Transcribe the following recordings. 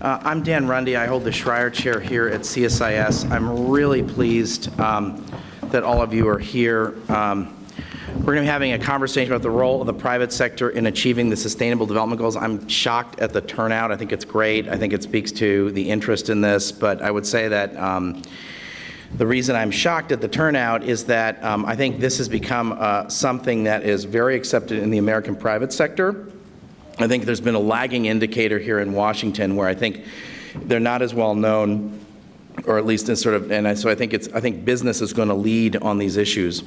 I'm Dan Rundy. I hold the Schreier Chair here at CSIS. I'm really pleased that all of you are here. We're going to be having a conversation about the role of the private sector in achieving the Sustainable Development Goals. I'm shocked at the turnout. I think it's great. I think it speaks to the interest in this, but I would say that the reason I'm shocked at the turnout is that I think this has become something that is very accepted in the American private sector. I think there's been a lagging indicator here in Washington where I think they're not as well known, or at least in sort of, and so I think business is going to lead on these issues.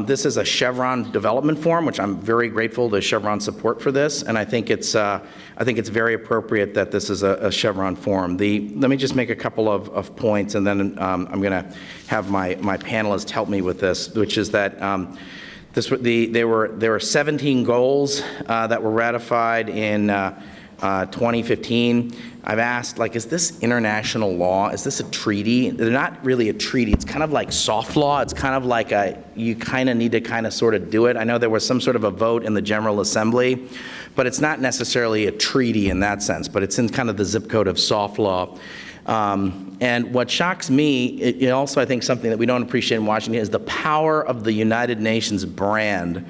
This is a Chevron development forum, which I'm very grateful to Chevron support for this, and I think it's very appropriate that this is a Chevron forum. Let me just make a couple of points, and then I'm going to have my panelists help me with this, which is that there were 17 goals that were ratified in 2015. I've asked, is this international law? Is this a treaty? They're not really a treaty. It's kind of like soft law. It's kind of like you kind of need to kind of sort of do it. I know there was some sort of a vote in the General Assembly, but it's not necessarily a treaty in that sense, but it's in kind of the zip code of soft law. And what shocks me, it also I think something that we don't appreciate in Washington is the power of the United Nations brand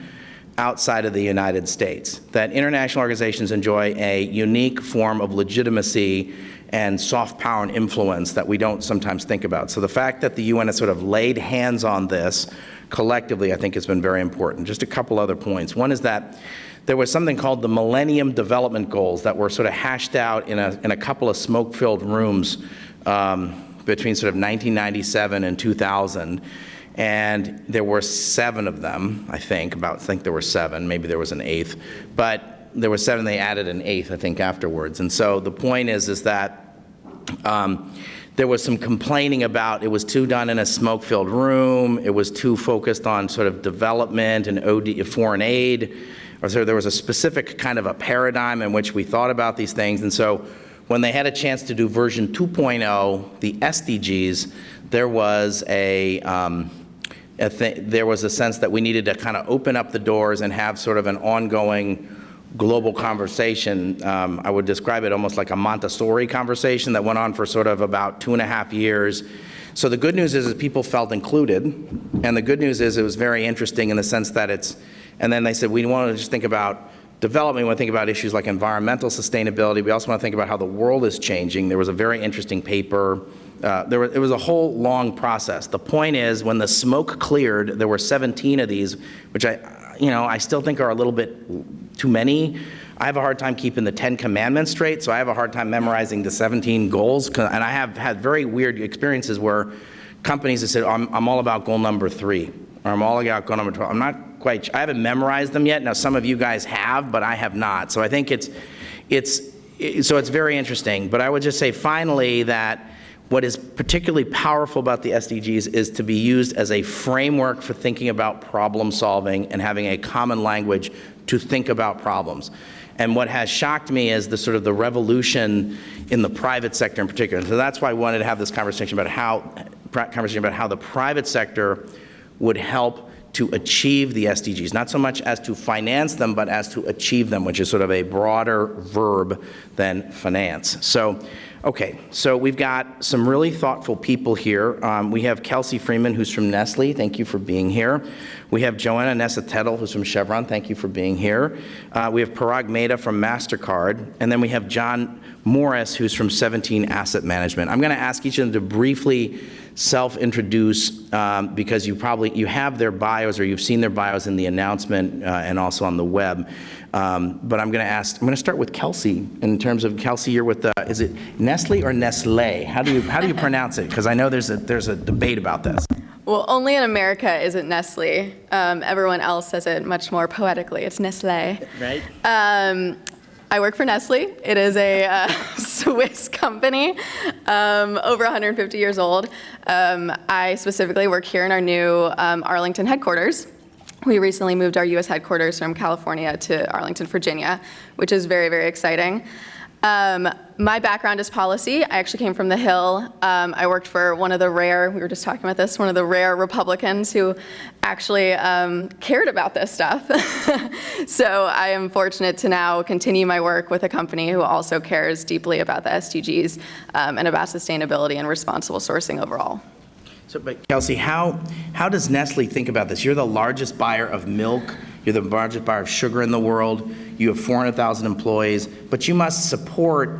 outside of the United States. That international organizations enjoy a unique form of legitimacy and soft power and influence that we don't sometimes think about. So the fact that the UN has sort of laid hands on this collectively, I think has been very important. Just a couple other points. One is that there was something called the Millennium Development Goals that were sort of hashed out in a couple of smoke-filled rooms between sort of 1997 and 2000. And there were 7 of them, I think there were 7, maybe there was an 8th, but there were 7, they added an 8th, I think, afterwards. And so the point is that there was some complaining about it was too done in a smoke-filled room, it was too focused on sort of development and foreign aid, or so there was a specific kind of a paradigm in which we thought about these things. And so when they had a chance to do version 2.0, the SDGs, there was there was a sense that we needed to kind of open up the doors and have sort of an ongoing global conversation. I would describe it almost like a Montessori conversation that went on for sort of about 2.5 years. So the good news is that people felt included, and the good news is it was very interesting in the sense that and then they said, we want to just think about development, we want to think about issues like environmental sustainability, we also want to think about how the world is changing. There was a very interesting paper. It was a whole long process. The point is, when the smoke cleared, there were 17 of these, which I still think are a little bit too many. I have a hard time keeping the 10 commandments straight, so I have a hard time memorizing the 17 goals, and I have had very weird experiences where companies have said, I'm all about goal number 3, or I'm all about goal number 12. I'm not quite, I haven't memorized them yet. Now, some of you guys have, but I have not. So I think it's very interesting. But I would just say finally that what is particularly powerful about the SDGs is to be used as a framework for thinking about problem solving and having a common language to think about problems. And what has shocked me is the sort of the revolution in the private sector in particular. And so that's why I wanted to have this conversation about how the private sector would help to achieve the SDGs, not so much as to finance them, but as to achieve them, which is sort of a broader verb than finance. So, okay, so we've got some really thoughtful people here. We have Kelsey Freeman, who's from Nestle. Thank you for being here. We have Joanna Nessa-Tettel, who's from Chevron. Thank you for being here. We have Parag Mehta from MasterCard. And then we have John Morris, who's from 17 Asset Management. I'm going to ask each of them to briefly self-introduce because you have their bios, or you've seen their bios in the announcement and also on the web. But I'm going to start with Kelsey. In terms of Kelsey, you're with is it Nestle or Nestle? How do you pronounce it? Because I know there's a debate about this. Well, only in America is it Nestle. Everyone else says it much more poetically. It's Nestle. Right. I work for Nestle. It is a Swiss company, over 150 years old. I specifically work here in our new Arlington headquarters. We recently moved our U.S. headquarters from California to Arlington, Virginia, which is very, very exciting. My background is policy. I actually came from the Hill. I worked for one of the rare, we were just talking about this, one of the rare Republicans who actually cared about this stuff. So I am fortunate to now continue my work with a company who also cares deeply about the SDGs and about sustainability and responsible sourcing overall. So, but Kelsey, how does Nestle think about this? You're the largest buyer of milk. You're the largest buyer of sugar in the world. You have 400,000 employees, but you must support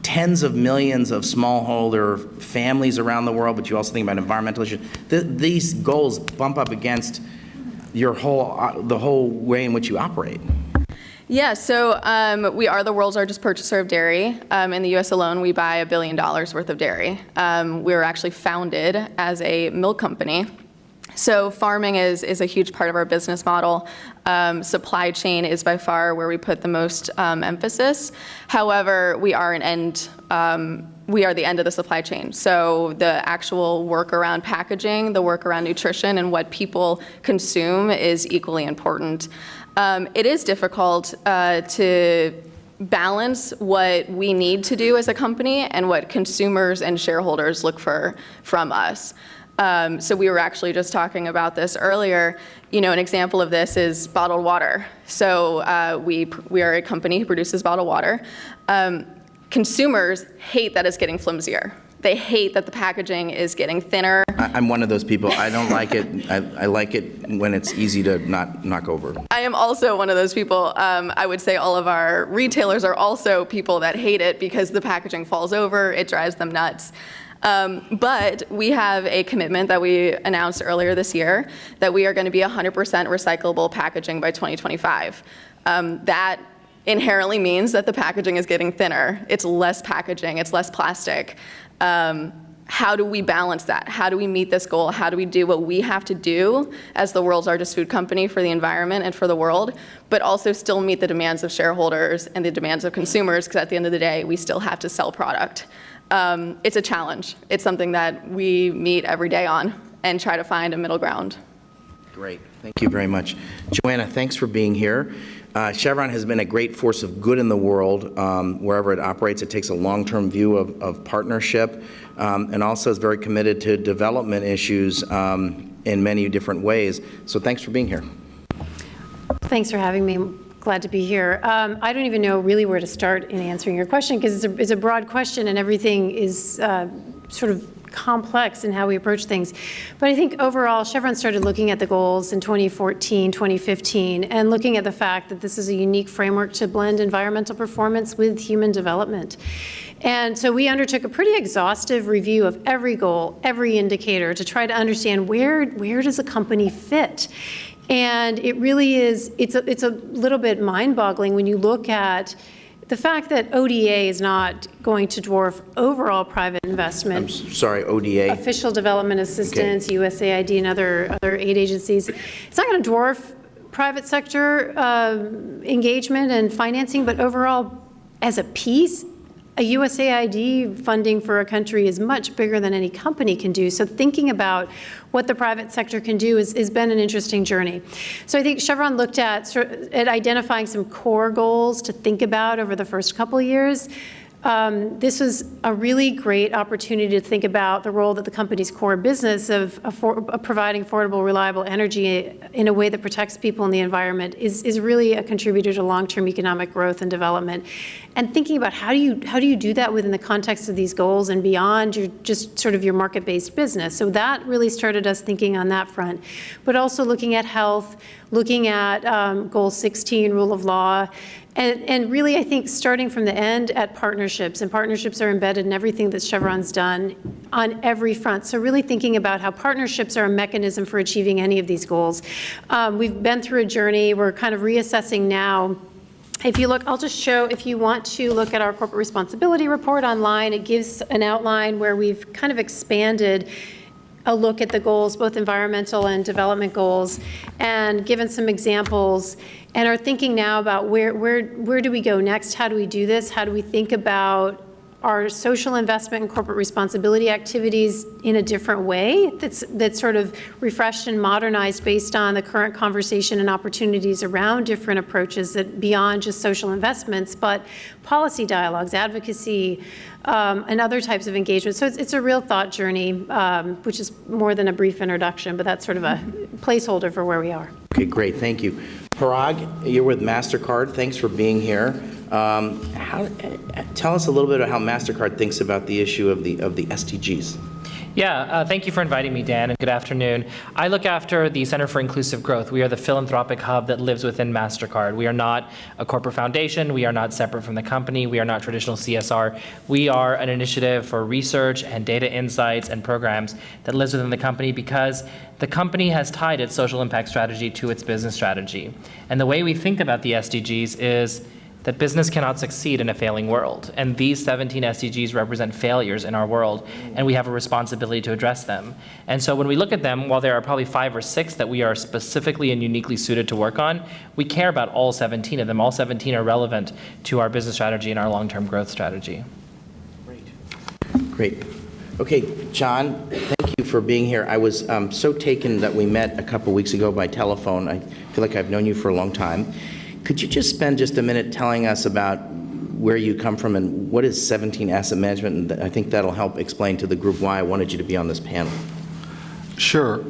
tens of millions of smallholder families around the world, but you also think about environmental issues. These goals bump up against your the whole way in which you operate. Yeah, so we are the world's largest purchaser of dairy. In the US alone, we buy $1 billion worth of dairy. We were actually founded as a milk company. So farming is a huge part of our business model. Supply chain is by far where we put the most emphasis. However, we are the end of the supply chain. So the actual work around packaging, the work around nutrition, and what people consume is equally important. It is difficult to balance what we need to do as a company and what consumers and shareholders look for from us. So we were actually just talking about this earlier. You know, an example of this is bottled water. So we are a company who produces bottled water. Consumers hate that it's getting flimsier. They hate that the packaging is getting thinner. I'm one of those people. I don't like it. I like it when it's easy to not knock over. I am also one of those people. I would say all of our retailers are also people that hate it because the packaging falls over, it drives them nuts. But we have a commitment that we announced earlier this year that we are going to be 100% recyclable packaging by 2025. That inherently means that the packaging is getting thinner. It's less packaging, it's less plastic. How do we balance that? How do we meet this goal? How do we do what we have to do as the world's largest food company for the environment and for the world, but also still meet the demands of shareholders and the demands of consumers, because at the end of the day, we still have to sell product. It's a challenge. It's something that we meet every day on and try to find a middle ground. Great. Thank you very much. Joanna, thanks for being here. Chevron has been a great force of good in the world wherever it operates. It takes a long-term view of partnership and also is very committed to development issues in many different ways. So thanks for being here. Thanks for having me. I'm glad to be here. I don't even know really where to start in answering your question because it's a broad question and everything is sort of complex in how we approach things. But I think overall, Chevron started looking at the goals in 2014, 2015, and looking at the fact that this is a unique framework to blend environmental performance with human development. And so we undertook a pretty exhaustive review of every goal, every indicator to try to understand where does a company fit. And it really is, it's a little bit mind-boggling when you look at the fact that ODA is not going to dwarf overall private investment. I'm sorry, ODA? Official Development Assistance, okay. USAID, and other aid agencies. It's not going to dwarf private sector engagement and financing, but overall, as a piece, a USAID funding for a country is much bigger than any company can do. So thinking about what the private sector can do has been an interesting journey. So I think Chevron looked at identifying some core goals to think about over the first couple of years. This was a really great opportunity to think about the role that the company's core business of providing affordable, reliable energy in a way that protects people and the environment is really a contributor to long-term economic growth and development. And thinking about how do you do that within the context of these goals and beyond your market-based business. So that really started us thinking on that front, but also looking at health, looking at Goal 16, rule of law, and really, I think, starting from the end at partnerships, and partnerships are embedded in everything that Chevron's done on every front. So really thinking about how partnerships are a mechanism for achieving any of these goals. We've been through a journey. We're kind of reassessing now. If you look, I'll just show, if you want to look at our corporate responsibility report online, it gives an outline where we've kind of expanded a look at the goals, both environmental and development goals, and given some examples, and are thinking now about where do we go next? How do we do this? How do we think about our social investment and corporate responsibility activities in a different way that's sort of refreshed and modernized based on the current conversation and opportunities around different approaches that beyond just social investments, but policy dialogues, advocacy, and other types of engagement. So it's a real thought journey, which is more than a brief introduction, but that's sort of a placeholder for where we are. Okay, great, thank you. Parag, you're with MasterCard. Thanks for being here. Tell us a little bit about how MasterCard thinks about the issue of the SDGs. Yeah, thank you for inviting me, Dan, and good afternoon. I look after the Center for Inclusive Growth. We are the philanthropic hub that lives within MasterCard. We are not a corporate foundation. We are not separate from the company. We are not traditional CSR. We are an initiative for research and data insights and programs that lives within the company because the company has tied its social impact strategy to its business strategy. And the way we think about the SDGs is that business cannot succeed in a failing world. And these 17 SDGs represent failures in our world, and we have a responsibility to address them. And so when we look at them, while there are probably 5 or 6 that we are specifically and uniquely suited to work on, we care about all 17 of them. All 17 are relevant to our business strategy and our long-term growth strategy. Great. Okay, John, thank you for being here. I was so taken that we met a couple weeks ago by telephone. I feel like I've known you for a long time. Could you just spend just a minute telling us about where you come from and what is 17 Asset Management? And I think that'll help explain to the group why I wanted you to be on this panel. Sure.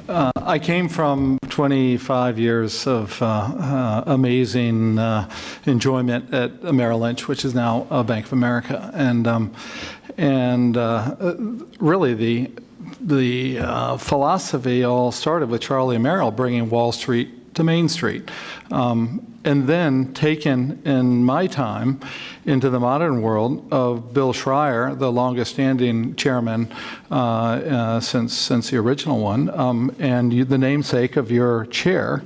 I came from 25 years of amazing enjoyment at Merrill Lynch, which is now Bank of America, and really the philosophy all started with Charlie and Merrill bringing Wall Street to Main Street, and then taken in my time into the modern world of Bill Schreier, the longest-standing chairman since the original one, and the namesake of your chair,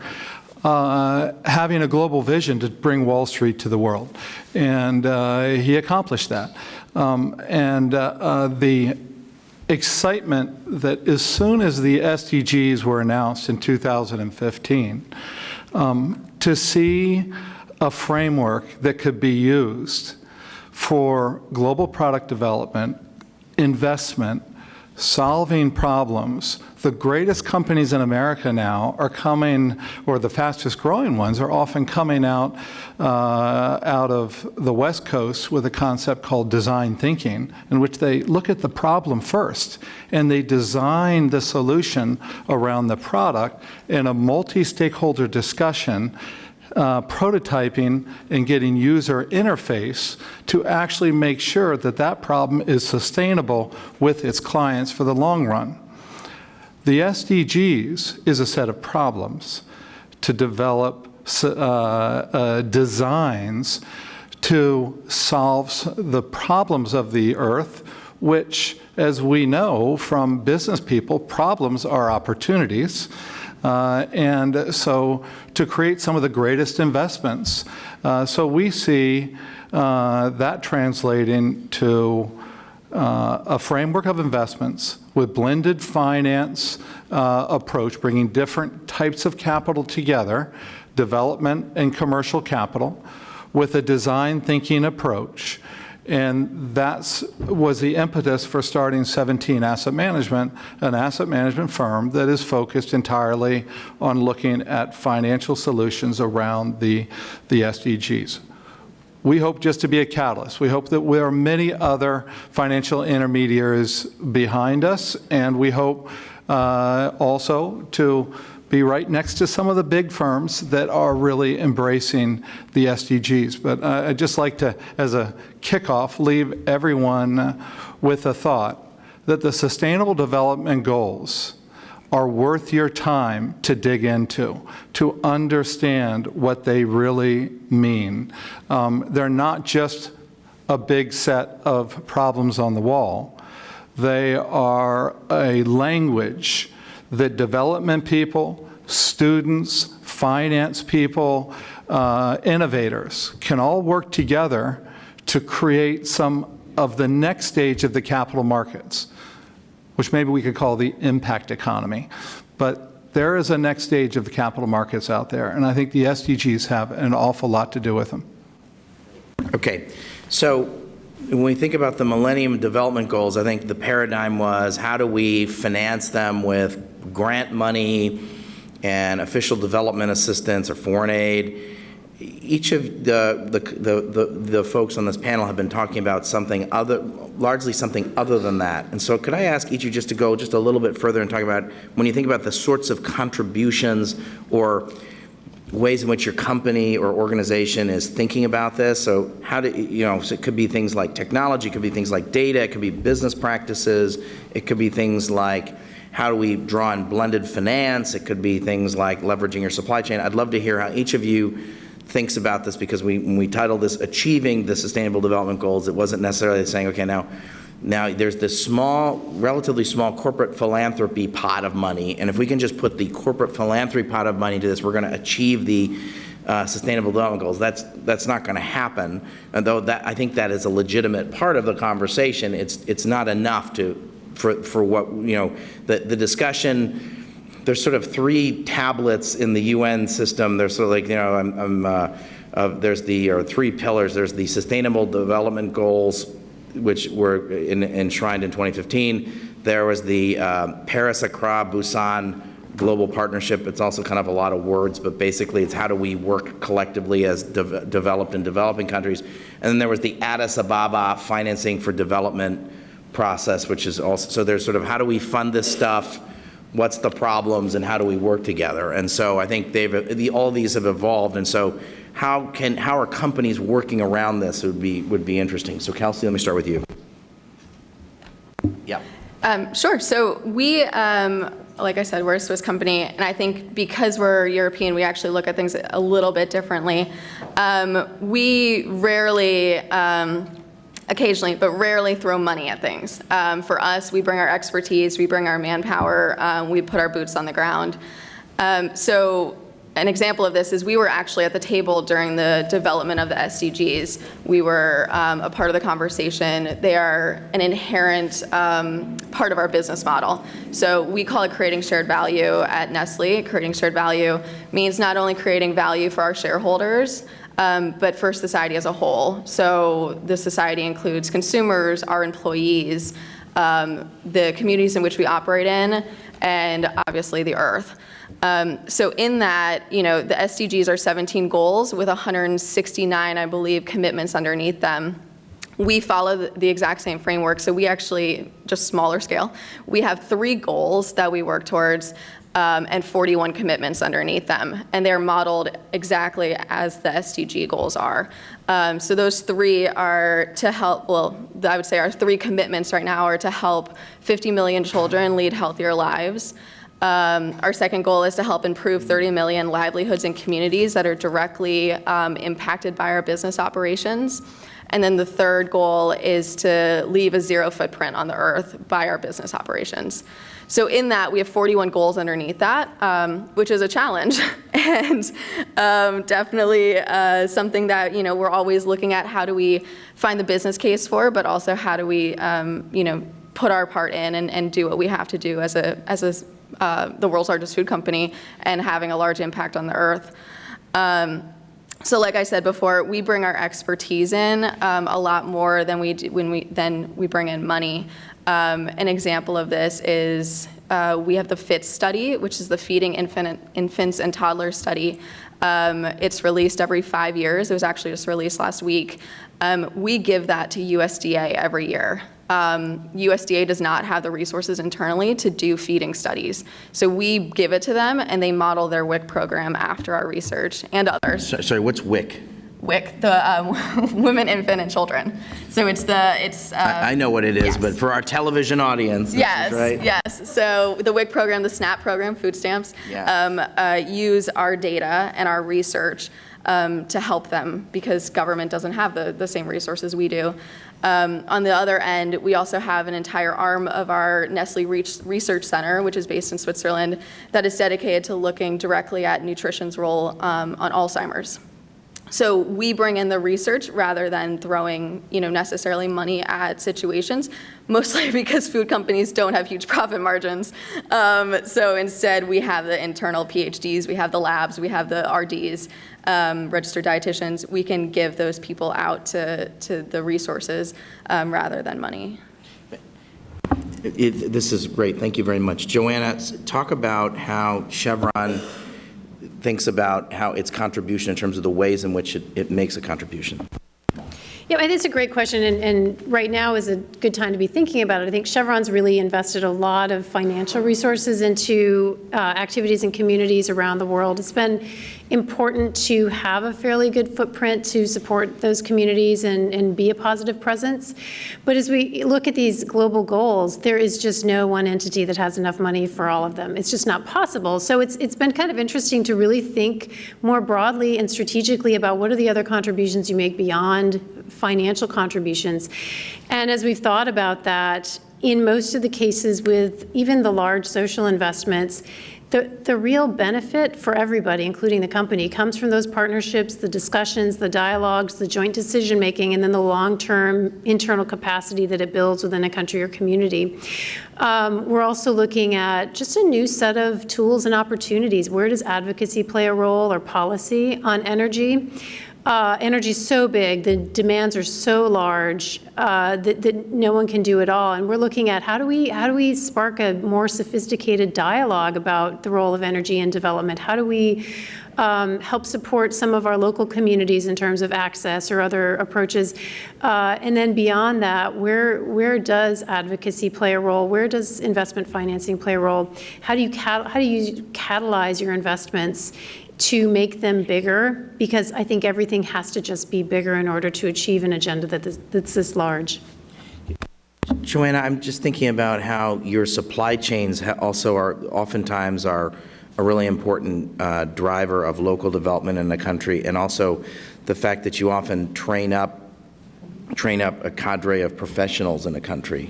having a global vision to bring Wall Street to the world, and he accomplished that. The excitement that as soon as the SDGs were announced in 2015, to see a framework that could be used for global product development, investment, solving problems. The greatest companies in America now are coming, or the fastest growing ones are often coming out of the West Coast with a concept called design thinking, in which they look at the problem first and they design the solution around the product in a multi-stakeholder discussion, prototyping and getting user interface to actually make sure that that problem is sustainable with its clients for the long run. The SDGs is a set of problems to develop designs to solve the problems of the earth, which, as we know from business people, problems are opportunities. And so to create some of the greatest investments. So we see that translating to a framework of investments with blended finance approach, bringing different types of capital together, development and commercial capital, with a design thinking approach. And that was the impetus for starting 17 Asset Management, an asset management firm that is focused entirely on looking at financial solutions around the SDGs. We hope just to be a catalyst. We hope that there are many other financial intermediaries behind us, and we hope also to be right next to some of the big firms that are really embracing the SDGs. But I'd just like to, as a kickoff, leave everyone with a thought that the Sustainable Development Goals are worth your time to dig into, to understand what they really mean. They're not just a big set of problems on the wall. They are a language that development people, students, finance people, innovators can all work together to create some of the next stage of the capital markets, which maybe we could call the impact economy. But there is a next stage of the capital markets out there, and I think the SDGs have an awful lot to do with them. Okay, so When we think about the Millennium Development Goals, I think the paradigm was how do we finance them with grant money and official development assistance or foreign aid. Each of the folks on this panel have been talking about something other, largely something other than that. And so could I ask each of you just to go just a little bit further and talk about when you think about the sorts of contributions or ways in which your company or organization is thinking about this. So how do, so it could be things like technology, it could be things like data, it could be business practices, it could be things like how do we draw in blended finance, it could be things like leveraging your supply chain. I'd love to hear how each of you thinks about this, because when we titled this Achieving the Sustainable Development Goals, it wasn't necessarily saying, okay, now there's this relatively small corporate philanthropy pot of money, and if we can just put the corporate philanthropy pot of money to this, we're going to achieve the Sustainable Development Goals. That's not going to happen, and though I think that is a legitimate part of the conversation. It's not enough for what, the discussion. There's sort of three tablets in the UN system. There's sort of like, there's the three pillars. There's the Sustainable Development Goals, which were enshrined in 2015. There was the Paris, Accra, Busan Global Partnership. It's also kind of a lot of words, but basically it's how do we work collectively as developed and developing countries. And then there was the Addis Ababa Financing for Development process, which is also, so there's sort of how do we fund this stuff, what's the problems, and how do we work together? And so I think all these have evolved, and so how are companies working around this would be interesting. So Kelsey, let me start with you. Yeah. Sure. So we, like I said, we're a Swiss company, and I think because we're European, we actually look at things a little bit differently. We rarely, occasionally, but rarely throw money at things. For us, we bring our expertise, we bring our manpower, we put our boots on the ground. So an example of this is we were actually at the table during the development of the SDGs. We were a part of the conversation. They are an inherent part of our business model. So we call it creating shared value at Nestle. Creating shared value means not only creating value for our shareholders, but for society as a whole. So the society includes consumers, our employees, the communities in which we operate in, and obviously the earth. So in that, the SDGs are 17 goals with 169, I believe, commitments underneath them. We follow the exact same framework, so we actually, just smaller scale, we have 3 goals that we work towards, and 41 commitments underneath them. And they're modeled exactly as the SDG goals are. So those 3 are to help, I would say our 3 commitments right now are to help 50 million children lead healthier lives. Our second goal is to help improve 30 million livelihoods in communities that are directly impacted by our business operations. And then the third goal is to leave a 0 footprint on the earth by our business operations. So in that, we have 41 goals underneath that, which is a challenge, and definitely something that we're always looking at. How do we find the business case for, but also how do we put our part in and do what we have to do as the world's largest food company and having a large impact on the earth. So like I said before, we bring our expertise in a lot more than we do when we bring in money. An example of this is we have the FIT study, which is the Feeding Infants and Toddlers study. It's released every 5 years. It was actually just released last week. We give that to USDA every year. USDA does not have the resources internally to do feeding studies. So we give it to them, and they model their WIC program after our research and others. Sorry, what's WIC? WIC, the Women, Infant, and Children. So I know what it is, yes. But for our television audience, yes, right? Yes. So the WIC program, the SNAP program, food stamps, use our data and our research to help them because government doesn't have the same resources we do. On the other end, we also have an entire arm of our Nestle Research Center, which is based in Switzerland, that is dedicated to looking directly at nutrition's role on Alzheimer's. So we bring in the research rather than throwing, necessarily money at situations, mostly because food companies don't have huge profit margins. So instead, we have the internal PhDs, we have the labs, we have the RDs, registered dietitians. We can give those people out to the resources rather than money. This is great. Thank you very much. Joanna, talk about how Chevron thinks about how its contribution in terms of the ways in which it makes a contribution. Yeah, I think it's a great question, and right now is a good time to be thinking about it. I think Chevron's really invested a lot of financial resources into activities in communities around the world. It's been important to have a fairly good footprint to support those communities and be a positive presence. But as we look at these global goals, there is just no one entity that has enough money for all of them. It's just not possible. So it's been kind of interesting to really think more broadly and strategically about what are the other contributions you make beyond financial contributions. And as we've thought about that, in most of the cases with even the large social investments, the real benefit for everybody, including the company, comes from those partnerships, the discussions, the dialogues, the joint decision-making, and then the long-term internal capacity that it builds within a country or community. We're also looking at just a new set of tools and opportunities. Where does advocacy play a role, or policy on energy? Energy is so big, the demands are so large that no one can do it all. And we're looking at how do we spark a more sophisticated dialogue about the role of energy in development? How do we help support some of our local communities in terms of access or other approaches? And then beyond that, where does advocacy play a role? Where does investment financing play a role? How do you catalyze your investments to make them bigger? Because I think everything has to just be bigger in order to achieve an agenda that's this large. Joanna, I'm just thinking about how your supply chains also are oftentimes are a really important driver of local development in the country, and also the fact that you often train up a cadre of professionals in a country.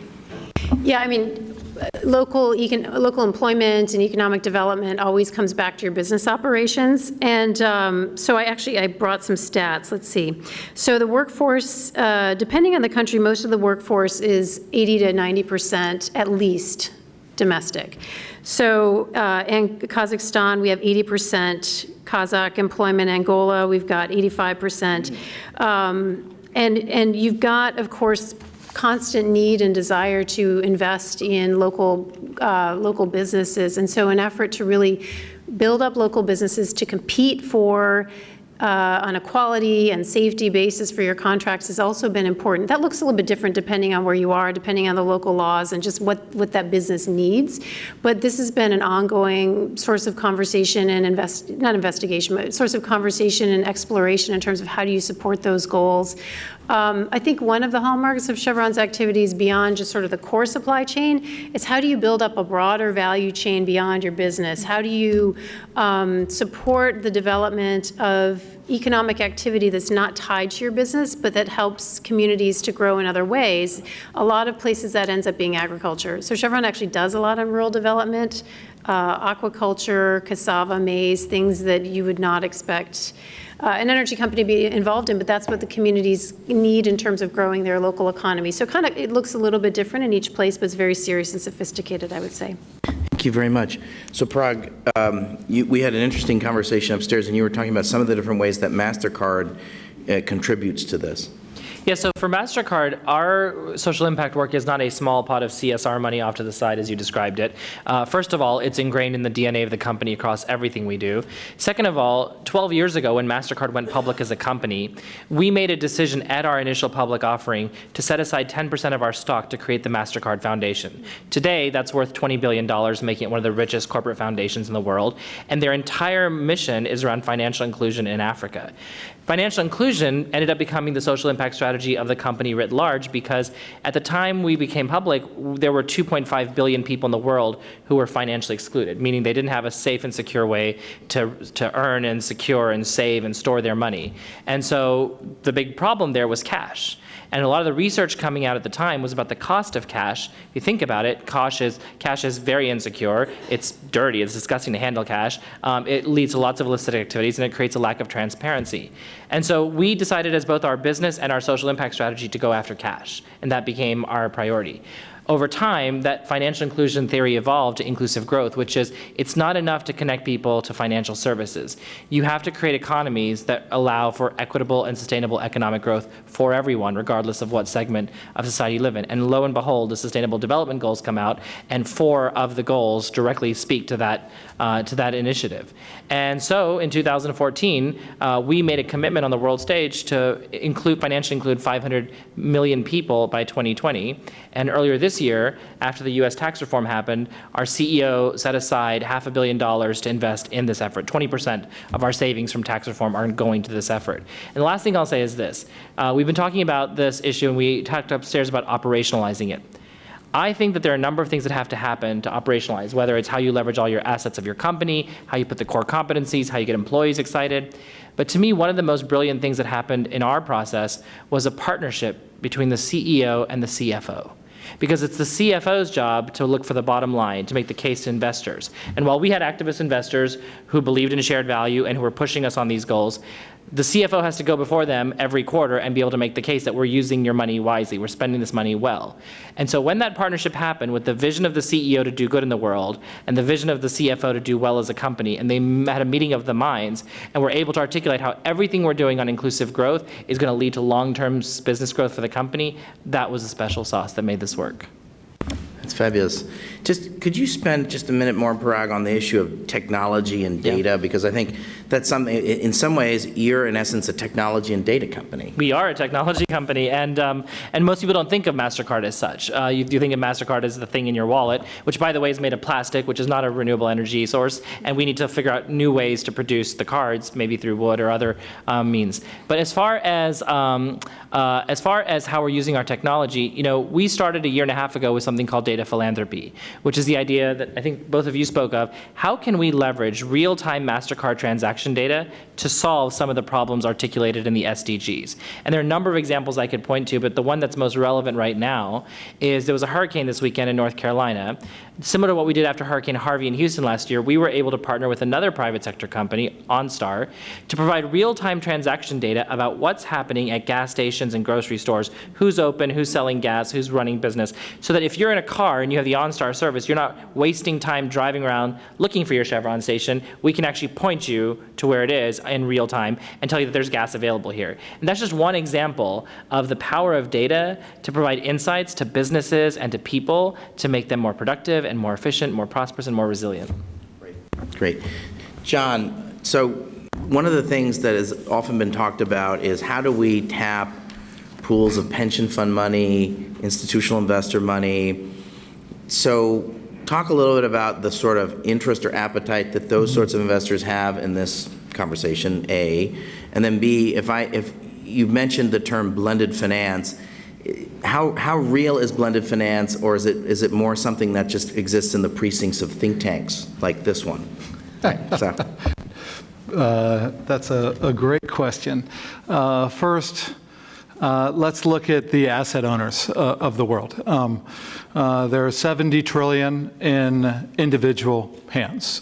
Yeah, I mean, local employment and economic development always comes back to your business operations. And so I brought some stats. Let's see. So the workforce, depending on the country, most of the workforce is 80 to 90% at least domestic. So in Kazakhstan, we have 80% Kazakh employment. Angola, we've got 85%. And you've got, of course, constant need and desire to invest in local businesses. And so an effort to really build up local businesses to compete for on a quality and safety basis for your contracts has also been important. That looks a little bit different depending on where you are, depending on the local laws and just what that business needs. But this has been an ongoing source of conversation and not investigation, but source of conversation and exploration in terms of how do you support those goals. I think one of the hallmarks of Chevron's activities beyond just sort of the core supply chain is how do you build up a broader value chain beyond your business? How do you support the development of economic activity that's not tied to your business, but that helps communities to grow in other ways? A lot of places that ends up being agriculture. So Chevron actually does a lot of rural development, aquaculture, cassava, maize, things that you would not expect an energy company to be involved in, but that's what the communities need in terms of growing their local economy. So kind of it looks a little bit different in each place, but it's very serious and sophisticated, I would say. Thank you very much. So Parag, we had an interesting conversation upstairs, and you were talking about some of the different ways that MasterCard contributes to this. Yeah, so for MasterCard, our social impact work is not a small pot of CSR money off to the side, as you described it. First of all, it's ingrained in the DNA of the company across everything we do. Second of all, 12 years ago, when MasterCard went public as a company, we made a decision at our initial public offering to set aside 10% of our stock to create the MasterCard Foundation. Today, that's worth $20 billion, making it one of the richest corporate foundations in the world, and their entire mission is around financial inclusion in Africa. Financial inclusion ended up becoming the social impact strategy of the company writ large because at the time we became public, there were 2.5 billion people in the world who were financially excluded, meaning they didn't have a safe and secure way to earn and secure and save and store their money. And so the big problem there was cash. And a lot of the research coming out at the time was about the cost of cash. If you think about it, cash is very insecure. It's dirty. It's disgusting to handle cash. It leads to lots of illicit activities, and it creates a lack of transparency. And so we decided as both our business and our social impact strategy to go after cash, and that became our priority. Over time, that financial inclusion theory evolved to inclusive growth, which is it's not enough to connect people to financial services. You have to create economies that allow for equitable and sustainable economic growth for everyone, regardless of what segment of society you live in. And lo and behold, the Sustainable Development Goals come out, and 4 of the goals directly speak to that initiative. And so in 2014, we made a commitment on the world stage to financially include 500 million people by 2020. And earlier this year, after the US tax reform happened, our CEO set aside $500 million to invest in this effort. 20% of our savings from tax reform are going to this effort. And the last thing I'll say is this. We've been talking about this issue, and we talked upstairs about operationalizing it. I think that there are a number of things that have to happen to operationalize, whether it's how you leverage all your assets of your company, how you put the core competencies, how you get employees excited. But to me, one of the most brilliant things that happened in our process was a partnership between the CEO and the CFO. Because it's the CFO's job to look for the bottom line, to make the case to investors. And while we had activist investors who believed in shared value and who were pushing us on these goals, the CFO has to go before them every quarter and be able to make the case that we're using your money wisely, we're spending this money well. And so when that partnership happened with the vision of the CEO to do good in the world and the vision of the CFO to do well as a company, and they had a meeting of the minds and were able to articulate how everything we're doing on inclusive growth is going to lead to long-term business growth for the company, that was a special sauce that made this work. That's fabulous. Could you spend just a minute more, Parag, on the issue of technology and data? Yeah. Because I think that's something, in some ways, you're in essence a technology and data company. We are a technology company, and most people don't think of MasterCard as such. You think of MasterCard as the thing in your wallet, which, by the way, is made of plastic, which is not a renewable energy source, and we need to figure out new ways to produce the cards, maybe through wood or other means. But as far as how we're using our technology, we started a year and a half ago with something called data philanthropy, which is the idea that I think both of you spoke of. How can we leverage real-time MasterCard transaction data to solve some of the problems articulated in the SDGs? And there are a number of examples I could point to, but the one that's most relevant right now is there was a hurricane this weekend in North Carolina. Similar to what we did after Hurricane Harvey in Houston last year, we were able to partner with another private sector company, OnStar, to provide real-time transaction data about what's happening at gas stations and grocery stores, who's open, who's selling gas, who's running business, so that if you're in a car and you have the OnStar service, you're not wasting time driving around looking for your Chevron station. We can actually point you to where it is in real time and tell you that there's gas available here. And that's just one example of the power of data to provide insights to businesses and to people to make them more productive and more efficient, more prosperous, and more resilient. Great. John, so one of the things that has often been talked about is how do we tap pools of pension fund money, institutional investor money. So talk a little bit about the sort of interest or appetite that those sorts of investors have in this conversation, A. And then B, if you mentioned the term blended finance, how real is blended finance, or is it more something that just exists in the precincts of think tanks like this one? So. That's a great question. First, let's look at the asset owners of the world. There are 70 trillion in individual hands,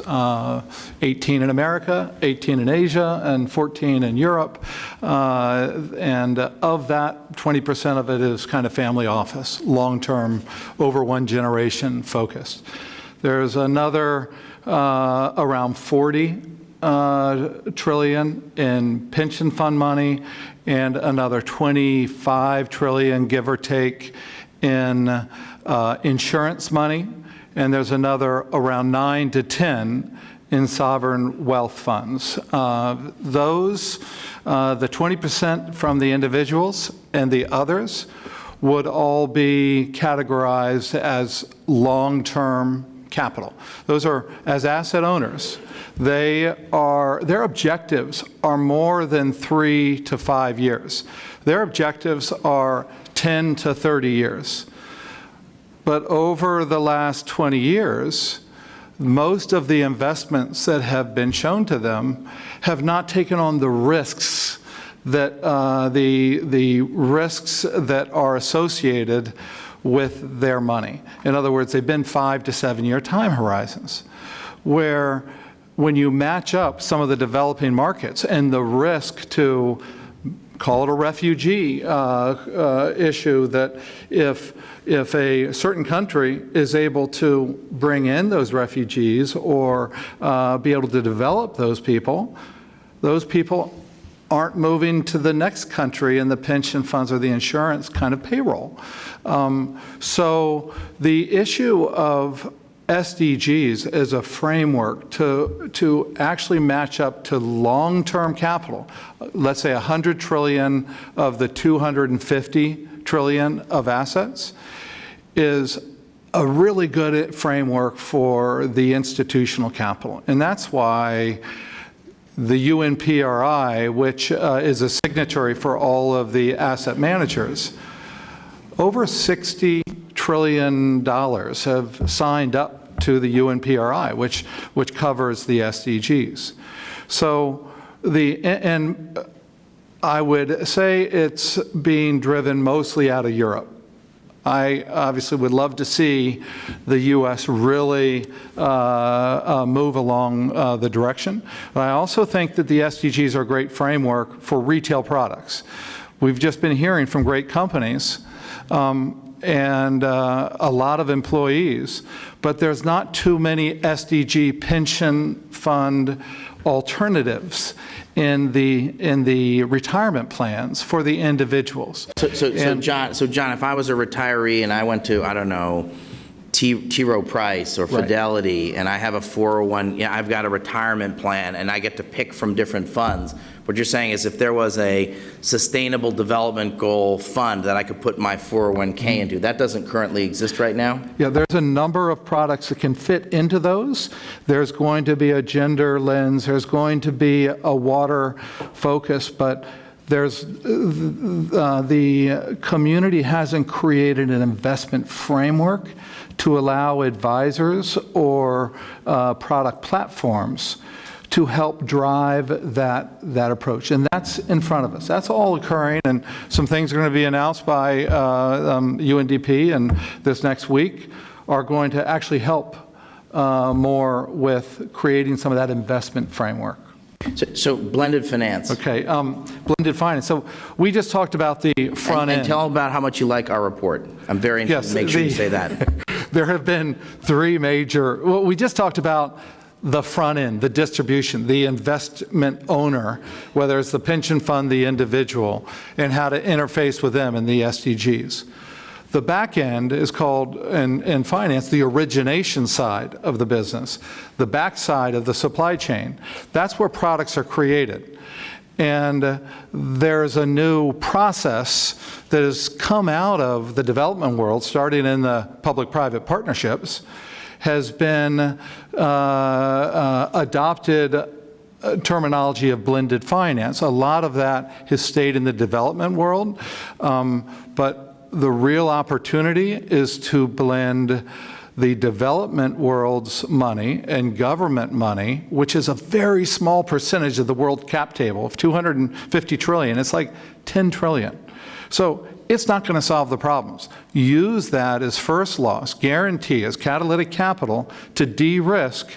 18 in America, 18 in Asia, and 14 in Europe. And of that, 20% of it is kind of family office, long-term, over one generation focused. There's another around 40 trillion in pension fund money, and another 25 trillion, give or take, in insurance money, and there's another around 9 to 10 in sovereign wealth funds. Those, the 20% from the individuals and the others, would all be categorized as long-term capital. Those are, as asset owners, their objectives are more than 3 to 5 years. Their objectives are 10 to 30 years. But over the last 20 years, most of the investments that have been shown to them have not taken on the risks that the risks that are associated with their money. In other words, they've been 5 to 7 year time horizons, where when you match up some of the developing markets and the risk to, call it a refugee issue, that if a certain country is able to bring in those refugees or be able to develop those people aren't moving to the next country in the pension funds or the insurance kind of payroll. So the issue of SDGs as a framework to actually match up to long-term capital, let's say 100 trillion of the 250 trillion of assets, is a really good framework for the institutional capital. And that's why the UNPRI, which is a signatory for all of the asset managers, over $60 trillion have signed up to the UNPRI, which covers the SDGs. So and I would say it's being driven mostly out of Europe. I obviously would love to see the U.S. really move along the direction. But I also think that the SDGs are a great framework for retail products. We've just been hearing from great companies and a lot of employees, but there's not too many SDG pension fund alternatives in the retirement plans for the individuals. So John, if I was a retiree and I went to, I don't know, T. Rowe Price or Fidelity, and I have a 401, I've got a retirement plan, and I get to pick from different funds. What you're saying is if there was a sustainable development goal fund that I could put my 401k into, that doesn't currently exist right now? Yeah, there's a number of products that can fit into those. There's going to be a gender lens, there's going to be a water focus, but there's the community hasn't created an investment framework to allow advisors or product platforms to help drive that approach. And that's in front of us. That's all occurring, and some things are going to be announced by UNDP and this next week are going to actually help more with creating some of that investment framework. So blended finance. Okay, blended finance. So we just talked about the front end. And tell about how much you like our report. I'm very interested to make sure you say that. There have been three major, well, we just talked about the front end, the distribution, the investment owner, whether it's the pension fund, the individual, and how to interface with them in the SDGs. The back end is called, in finance, the origination side of the business, the back side of the supply chain. That's where products are created. And there's a new process that has come out of the development world, starting in the public-private partnerships, has been adopted terminology of blended finance. A lot of that has stayed in the development world, but the real opportunity is to blend the development world's money and government money, which is a very small percentage of the world cap table of 250 trillion. It's like 10 trillion. So it's not going to solve the problems. Use that as first loss, guarantee as catalytic capital to de-risk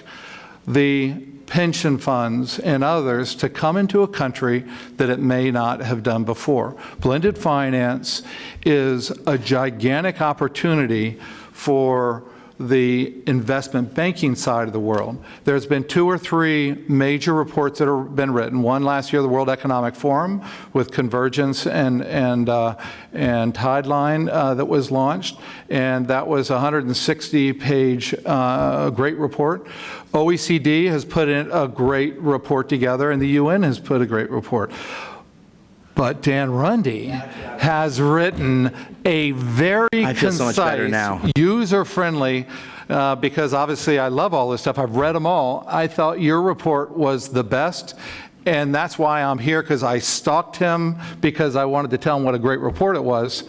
the pension funds and others to come into a country that it may not have done before. Blended finance is a gigantic opportunity for the investment banking side of the world. There's been 2 or 3 major reports that have been written. One last year, the World Economic Forum with Convergence and Tideline that was launched, and that was a 160-page great report. OECD has put in a great report together, and the UN has put a great report. But Dan Runde has written a very concise, user-friendly, because obviously I love all this stuff. I've read them all. I thought your report was the best, and that's why I'm here, because I stalked him because I wanted to tell him what a great report it was.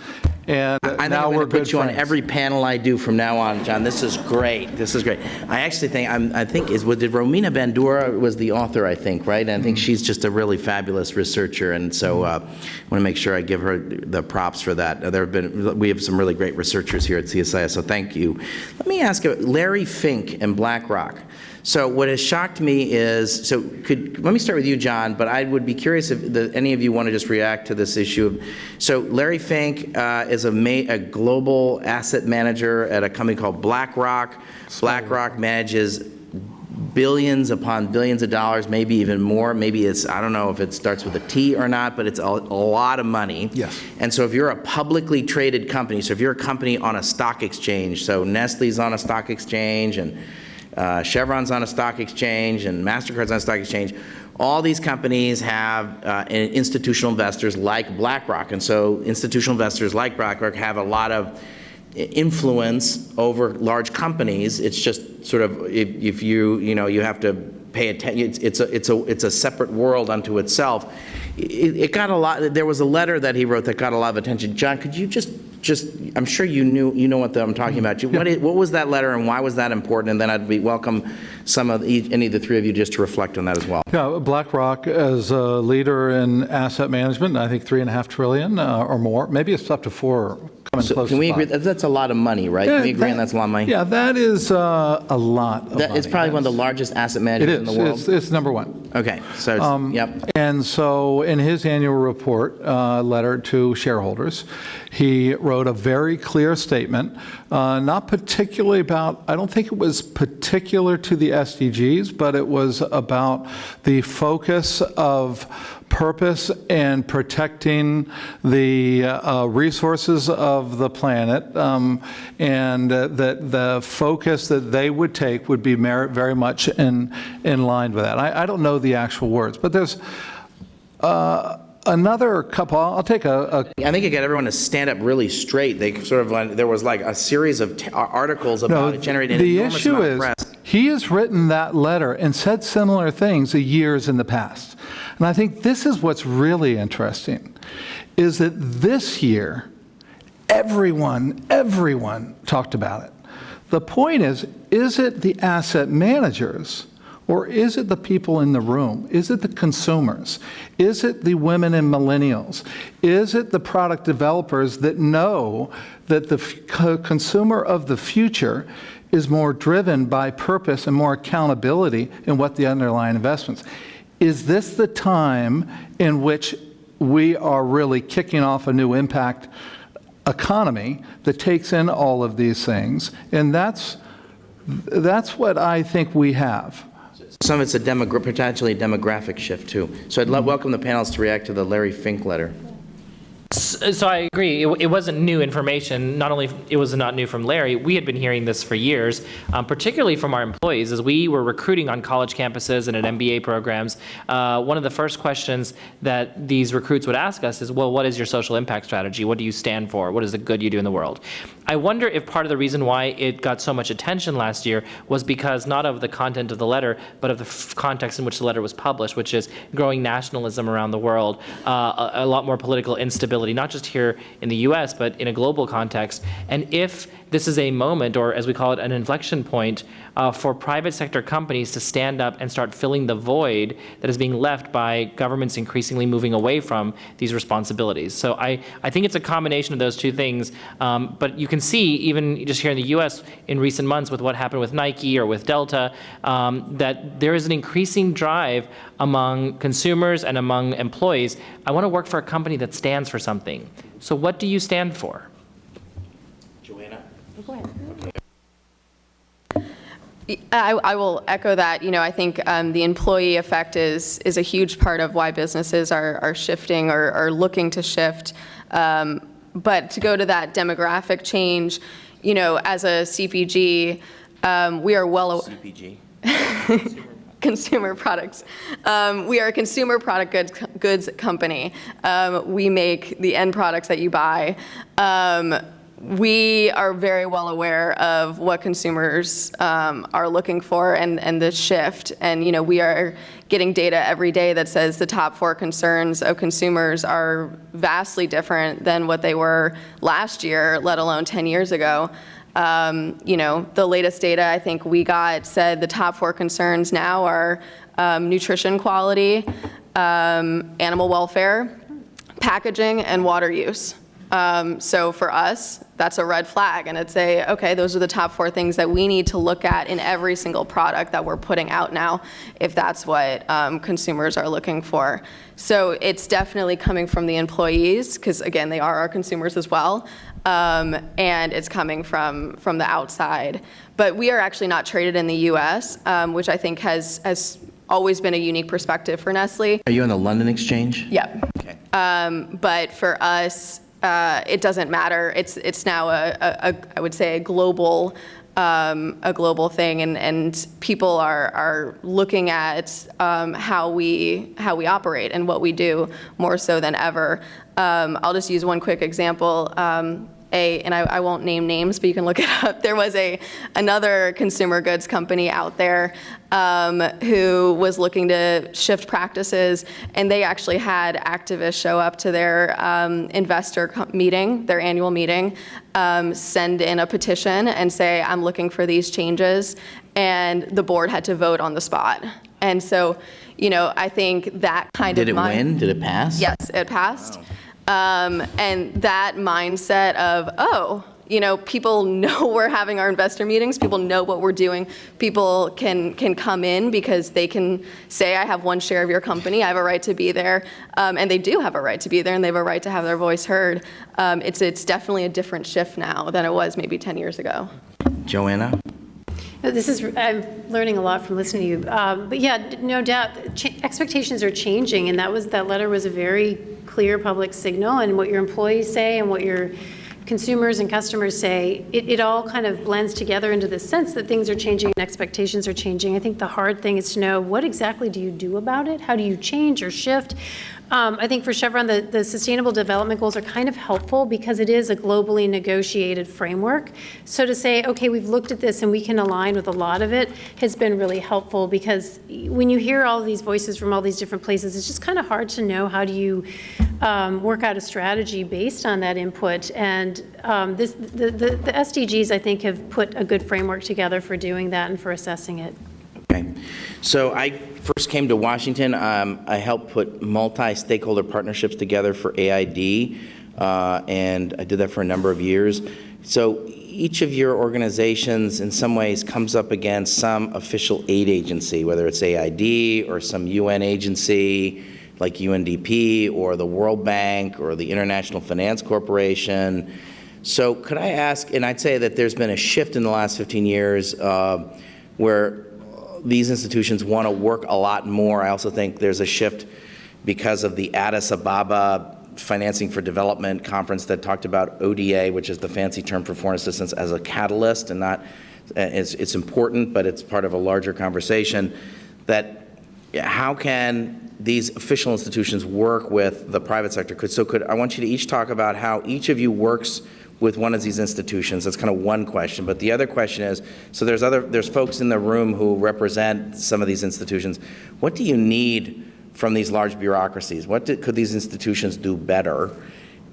And I think now I'm we're going to good put you on friends. every panel I do from now on, John. This is great. This is great. I actually think, did Romina Bandura was the author, I think, right? And I think she's just a really fabulous researcher, and so I want to make sure I give her the props for that. We have some really great researchers here at CSIS, so thank you. Let me ask Larry Fink and Blackrock. So what has shocked me is, let me start with you, John, but I would be curious if any of you want to just react to this issue. So Larry Fink is a global asset manager at a company called Blackrock. Blackrock manages billions upon billions of dollars, maybe even more. Maybe I don't know if it starts with a T or not, but it's a lot of money. Yes. And so if you're a publicly traded company, so if you're a company on a stock exchange, so Nestle's on a stock exchange, and Chevron's on a stock exchange, and MasterCards on a stock exchange. All these companies have institutional investors like BlackRock, and so institutional investors like BlackRock have a lot of influence over large companies. It's just sort of if you have to pay attention. It's a separate world unto itself. It got a lot. There was a letter that he wrote that got a lot of attention. John, could you just I'm sure you know what I'm talking about. What was that letter, and why was that important? And then I'd welcome any of the three of you just to reflect on that as well. Yeah, BlackRock as a leader in asset management, I think $3.5 trillion or more. Maybe it's up to 4. Coming close. Can we to agree 5. that's a lot of money, right? Can we agree on that's a lot of money? Yeah, that is a lot of money. It's probably one of the largest asset managers in the world. It's number one. Okay, so yep. And so in his annual report letter to shareholders, he wrote a very clear statement, not particularly about, I don't think it was particular to the SDGs, but it was about the focus of purpose and protecting the resources of the planet, and that the focus that they would take would be very much in line with that. I don't know the actual words, but there's another couple. I'll take I think it got everyone to stand up really straight. They sort of there was like a series of articles about it generating an enormous amount of press. The issue is he has written that letter and said similar things years in the past. And I think this is what's really interesting, is that this year, everyone talked about it. The point is it the asset managers, or is it the people in the room? Is it the consumers? Is it the women and millennials? Is it the product developers that know that the consumer of the future is more driven by purpose and more accountability in what the underlying investments? Is this the time in which we are really kicking off a new impact economy that takes in all of these things? And that's what I think we have. Some of it's potentially a demographic shift too. So I'd welcome the panelists to react to the Larry Fink letter. So I agree. It wasn't new information. Not only it was not new from Larry, we had been hearing this for years, particularly from our employees. As we were recruiting on college campuses and at MBA programs, one of the first questions that these recruits would ask us is, well, what is your social impact strategy? What do you stand for? What is the good you do in the world? I wonder if part of the reason why it got so much attention last year was because not of the content of the letter, but of the context in which the letter was published, which is growing nationalism around the world, a lot more political instability, not just here in the US, but in a global context. And if this is a moment, or as we call it, an inflection point, for private sector companies to stand up and start filling the void that is being left by governments increasingly moving away from these responsibilities. So I think it's a combination of those two things. But you can see, even just here in the US in recent months with what happened with Nike or with Delta, that there is an increasing drive among consumers and among employees. I want to work for a company that stands for something. So what do you stand for? I will echo that. I think the employee effect is a huge part of why businesses are shifting or are looking to shift. But to go to that demographic change, as a CPG, we are CPG. Consumer products. We are a consumer product goods company. We make the end products that you buy. we are very well aware of what consumers are looking for and the shift. And, we are getting data every day that says the top 4 concerns of consumers are vastly different than what they were last year, let alone 10 years ago. The latest data I think we got said the top 4 concerns now are nutrition quality, animal welfare, packaging, and water use. So for us, that's a red flag, and it's okay, those are the top 4 things that we need to look at in every single product that we're putting out now, if that's what consumers are looking for. So it's definitely coming from the employees, because again, they are our consumers as well, and it's coming from the outside. But we are actually not traded in the US, which I think has always been a unique perspective for Nestle. Are you on the London Exchange? Yep. Okay. But for us, it doesn't matter. It's now I would say a global thing, and people are looking at how we operate and what we do more so than ever. I'll just use one quick example. And I won't name names, but you can look it up. There was another consumer goods company out there who was looking to shift practices, and they actually had activists show up to their investor meeting, their annual meeting, send in a petition and say, I'm looking for these changes, and the board had to vote on the spot. And so, I think that kind of... Did it win? Did it pass? Yes, it passed. Wow. And that mindset of, people know we're having our investor meetings, people know what we're doing, people can come in because they can say, I have 1 share of your company, I have a right to be there, and they do have a right to be there, and they have a right to have their voice heard. It's definitely a different shift now than it was maybe 10 years ago. Joanna? I'm learning a lot from listening to you. But yeah, no doubt, expectations are changing, and that letter was a very clear public signal, and what your employees say and what your consumers and customers say, it all kind of blends together into this sense that things are changing and expectations are changing. I think the hard thing is to know, what exactly do you do about it? How do you change or shift? I think for Chevron, the Sustainable Development Goals are kind of helpful because it is a globally negotiated framework. So to say, okay, we've looked at this and we can align with a lot of it has been really helpful, because when you hear all of these voices from all these different places, it's just kind of hard to know how do you work out a strategy based on that input. And the SDGs, I think, have put a good framework together for doing that and for assessing it. Okay. So I first came to Washington. I helped put multi-stakeholder partnerships together for AID, and I did that for a number of years. So each of your organizations in some ways comes up against some official aid agency, whether it's AID or some UN agency like UNDP or the World Bank or the International Finance Corporation. So could I ask, and I'd say that there's been a shift in the last 15 years where these institutions want to work a lot more. I also think there's a shift because of the Addis Ababa Financing for Development conference that talked about ODA, which is the fancy term for foreign assistance, as a catalyst, and not, it's important, but it's part of a larger conversation, that how can these official institutions work with the private sector? I want you to each talk about how each of you works with one of these institutions. That's kind of one question. But the other question is, so there's folks in the room who represent some of these institutions. What do you need from these large bureaucracies? Could these institutions do better?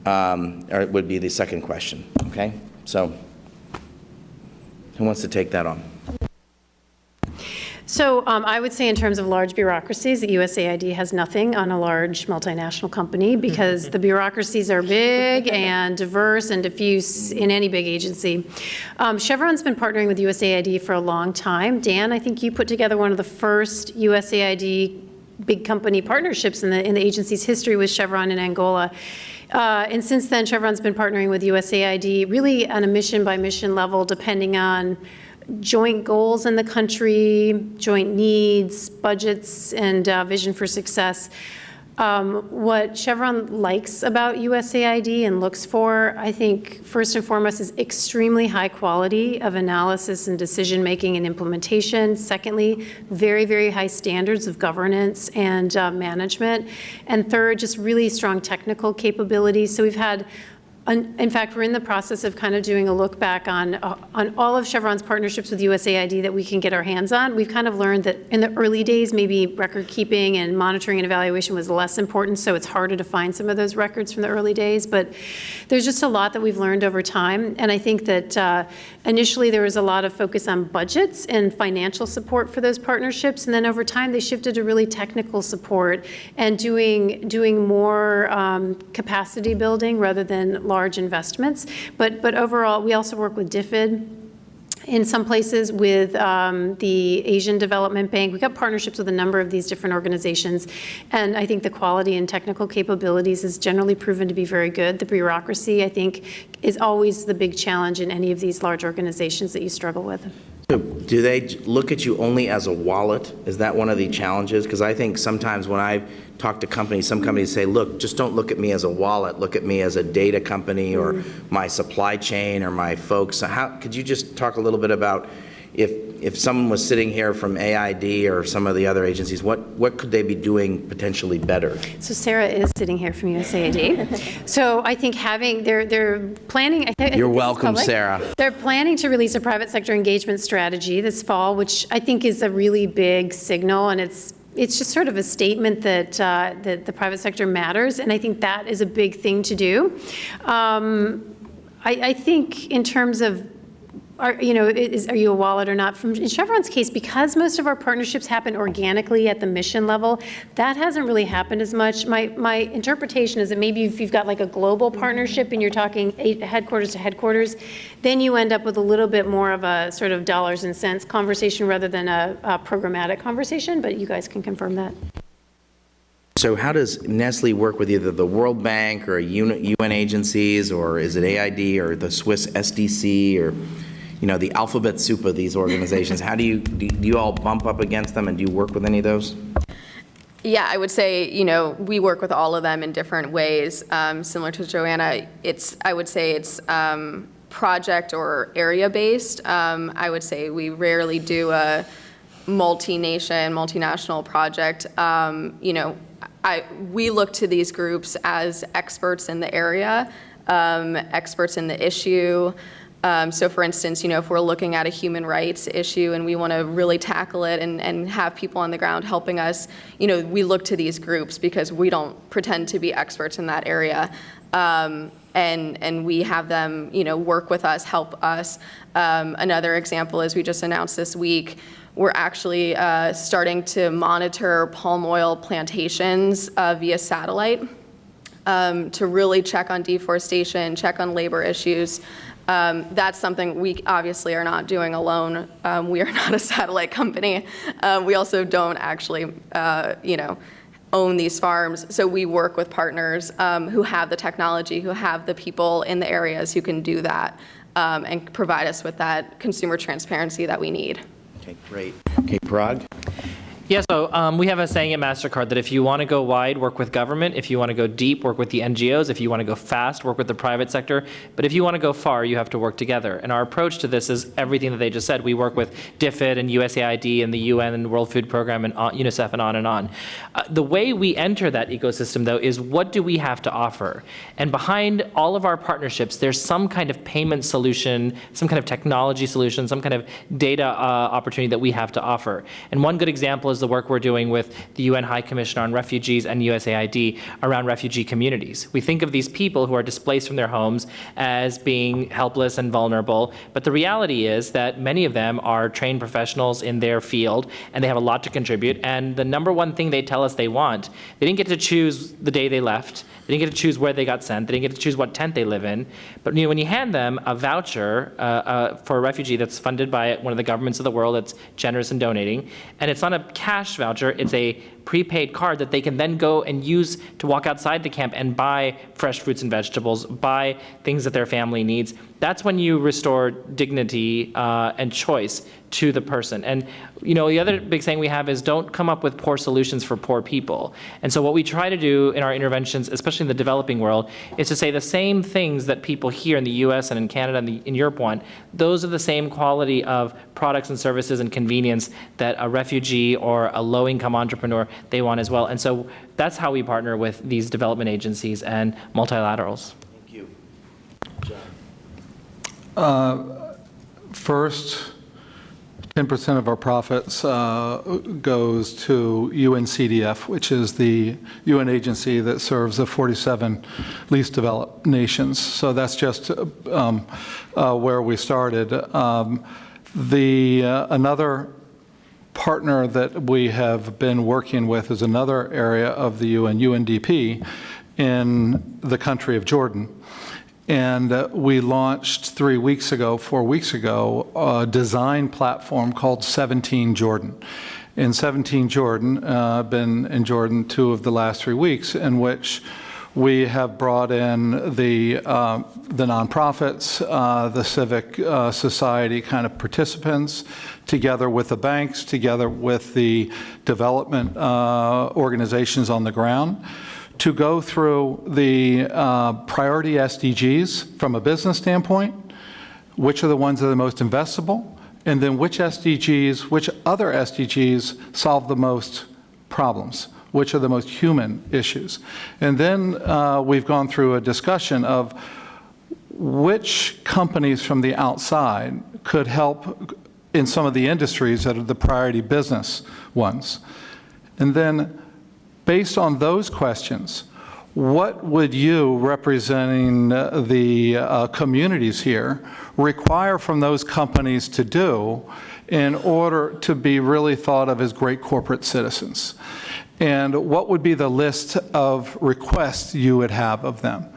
Or it would be the second question, okay? So who wants to take that on? So I would say in terms of large bureaucracies, the USAID has nothing on a large multinational company, because the bureaucracies are big and diverse and diffuse in any big agency. Chevron's been partnering with USAID for a long time. Dan, I think you put together one of the first USAID big company partnerships in the agency's history with Chevron in Angola. And since then, Chevron's been partnering with USAID really on a mission-by-mission level, depending on joint goals in the country, joint needs, budgets, and vision for success. What Chevron likes about USAID and looks for, I think, first and foremost, is extremely high quality of analysis and decision-making and implementation. Secondly, very, very high standards of governance and management. And third, just really strong technical capabilities. So we've had In fact, we're in the process of kind of doing a look back on all of Chevron's partnerships with USAID that we can get our hands on. We've kind of learned that in the early days, maybe record keeping and monitoring and evaluation was less important, so it's harder to find some of those records from the early days. But there's just a lot that we've learned over time, and I think that initially there was a lot of focus on budgets and financial support for those partnerships, and then over time they shifted to really technical support and doing more capacity building rather than large investments. But overall, we also work with DFID in some places, with the Asian Development Bank. We've got partnerships with a number of these different organizations, and I think the quality and technical capabilities has generally proven to be very good. The bureaucracy, I think, is always the big challenge in any of these large organizations that you struggle with. So do they look at you only as a wallet? Is that one of the challenges? Because I think sometimes when I talk to companies, some companies say, look, just don't look at me as a wallet, look at me as a data company or my supply chain or my folks. So could you just talk a little bit about if someone was sitting here from AID or some of the other agencies, what could they be doing potentially better? So Sarah is sitting here from USAID. So I think they're planning. I think You're this is welcome, public. Sarah. They're planning to release a private sector engagement strategy this fall, which I think is a really big signal, and it's just sort of a statement that that the private sector matters, and I think that is a big thing to do. I think in terms of are you a wallet or not? In Chevron's case, because most of our partnerships happen organically at the mission level, that hasn't really happened as much. My interpretation is that maybe if you've got like a global partnership and you're talking headquarters to headquarters, then you end up with a little bit more of a sort of dollars and cents conversation rather than a programmatic conversation, but you guys can confirm that. So how does Nestle work with either the World Bank or UN agencies, or is it AID or the Swiss SDC or the alphabet soup of these organizations? How do you all bump up against them, and do you work with any of those? Yeah, I would say, we work with all of them in different ways. Similar to Joanna, I would say it's project or area-based. I would say we rarely do a multinational project. We look to these groups as experts in the area, experts in the issue. So for instance, if we're looking at a human rights issue and we want to really tackle it and have people on the ground helping us, we look to these groups because we don't pretend to be experts in that area. And we have them, work with us, help us. Another example is we just announced this week, we're actually starting to monitor palm oil plantations via satellite to really check on deforestation, check on labor issues. That's something we obviously are not doing alone. We are not a satellite company. We also don't actually, own these farms. So we work with partners who have the technology, who have the people in the areas who can do that and provide us with that consumer transparency that we need. Okay, great. Okay, Parag? Yeah, so we have a saying at MasterCard that if you want to go wide, work with government. If you want to go deep, work with the NGOs. If you want to go fast, work with the private sector. But if you want to go far, you have to work together. And our approach to this is everything that they just said. We work with DFID and USAID and the UN and World Food Program and UNICEF and on and on. The way we enter that ecosystem, though, is what do we have to offer? And behind all of our partnerships, there's some kind of payment solution, some kind of technology solution, some kind of data opportunity that we have to offer. And one good example is the work we're doing with the UN High Commissioner on Refugees and USAID around refugee communities. We think of these people who are displaced from their homes as being helpless and vulnerable, but the reality is that many of them are trained professionals in their field, and they have a lot to contribute, and the number one thing they tell us they want, they didn't get to choose the day they left, they didn't get to choose where they got sent, they didn't get to choose what tent they live in, but when you hand them a voucher for a refugee that's funded by one of the governments of the world that's generous in donating, and it's not a cash voucher, it's a prepaid card that they can then go and use to walk outside the camp and buy fresh fruits and vegetables, buy things that their family needs. That's when you restore dignity and choice to the person. And the other big saying we have is don't come up with poor solutions for poor people. And so what we try to do in our interventions, especially in the developing world, is to say the same things that people here in the US and in Canada and in Europe want. Those are the same quality of products and services and convenience that a refugee or a low-income entrepreneur, they want as well. And so that's how we partner with these development agencies and multilaterals. Thank you. First, 10% of our profits goes to UNCDF, which is the UN agency that serves the 47 least developed nations. So that's just where we started. Another partner that we have been working with is another area of the UN, UNDP, in the country of Jordan. And we launched 4 weeks ago, a design platform called 17 Jordan. In 17 Jordan, I've been in Jordan 2 of the last 3 weeks, in which we have brought in the nonprofits, the civic society kind of participants, together with the banks, together with the development organizations on the ground, to go through the priority SDGs from a business standpoint, which are the ones that are the most investable, and then which other SDGs solve the most problems, which are the most human issues. And then we've gone through a discussion of which companies from the outside could help in some of the industries that are the priority business ones. And then based on those questions, what would you, representing the communities here, require from those companies to do in order to be really thought of as great corporate citizens? And what would be the list of requests you would have of them?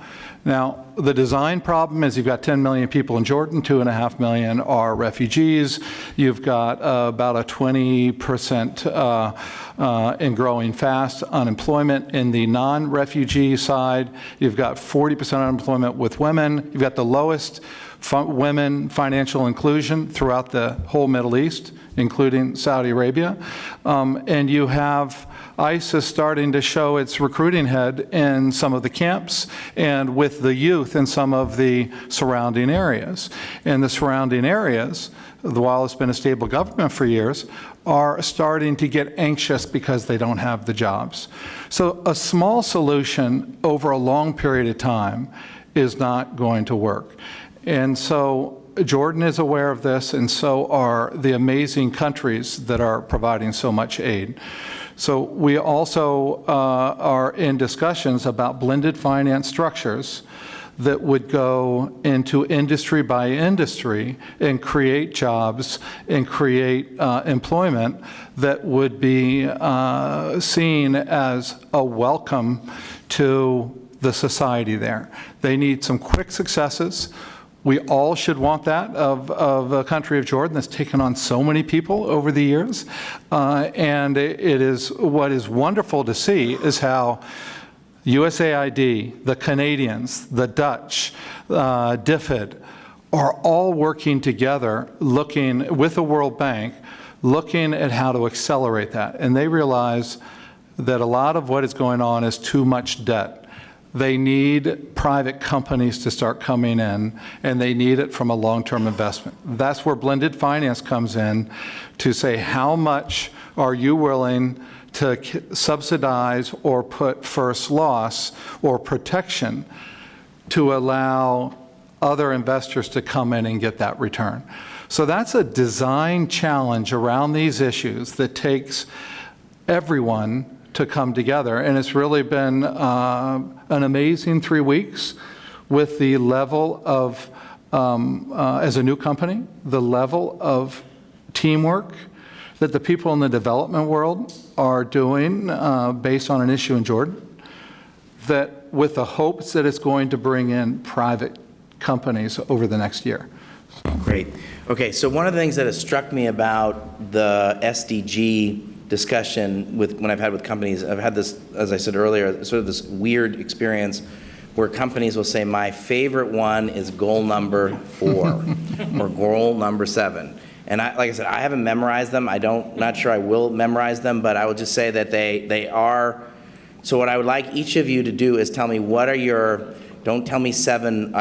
Now, the design problem is you've got 10 million people in Jordan, 2.5 million are refugees. You've got about a 20% and growing fast unemployment in the non-refugee side. You've got 40% unemployment with women. You've got the lowest women financial inclusion throughout the whole Middle East, including Saudi Arabia. And you have ISIS starting to show its recruiting head in some of the camps and with the youth in some of the surrounding areas. And the surrounding areas, while it's been a stable government for years, are starting to get anxious because they don't have the jobs. So a small solution over a long period of time is not going to work. And so Jordan is aware of this, and so are the amazing countries that are providing so much aid. So we also are in discussions about blended finance structures that would go into industry by industry and create jobs and create employment that would be seen as a welcome to the society there. They need some quick successes. We all should want that of a country of Jordan that's taken on so many people over the years. And it is what is wonderful to see is how USAID, the Canadians, the Dutch, DFID, are all working together, looking with the World Bank, looking at how to accelerate that. And they realize that a lot of what is going on is too much debt. They need private companies to start coming in, and they need it from a long-term investment. That's where blended finance comes in to say, how much are you willing to subsidize or put first loss or protection to allow other investors to come in and get that return? So that's a design challenge around these issues that takes everyone to come together. And it's really been an amazing 3 weeks with the level of, as a new company, the level of teamwork that the people in the development world are doing based on an issue in Jordan, that with the hopes that it's going to bring in private companies over the next year. Great. Okay, so one of the things that has struck me about the SDG discussion when I've had with companies, I've had this, as I said earlier, sort of this weird experience where companies will say, my favorite one is goal number 4 or goal number 7. And like I said, I haven't memorized them. Not sure I will memorize them, but I will just say that they are. So what I would like each of you to do is tell me what are your, don't tell me 7.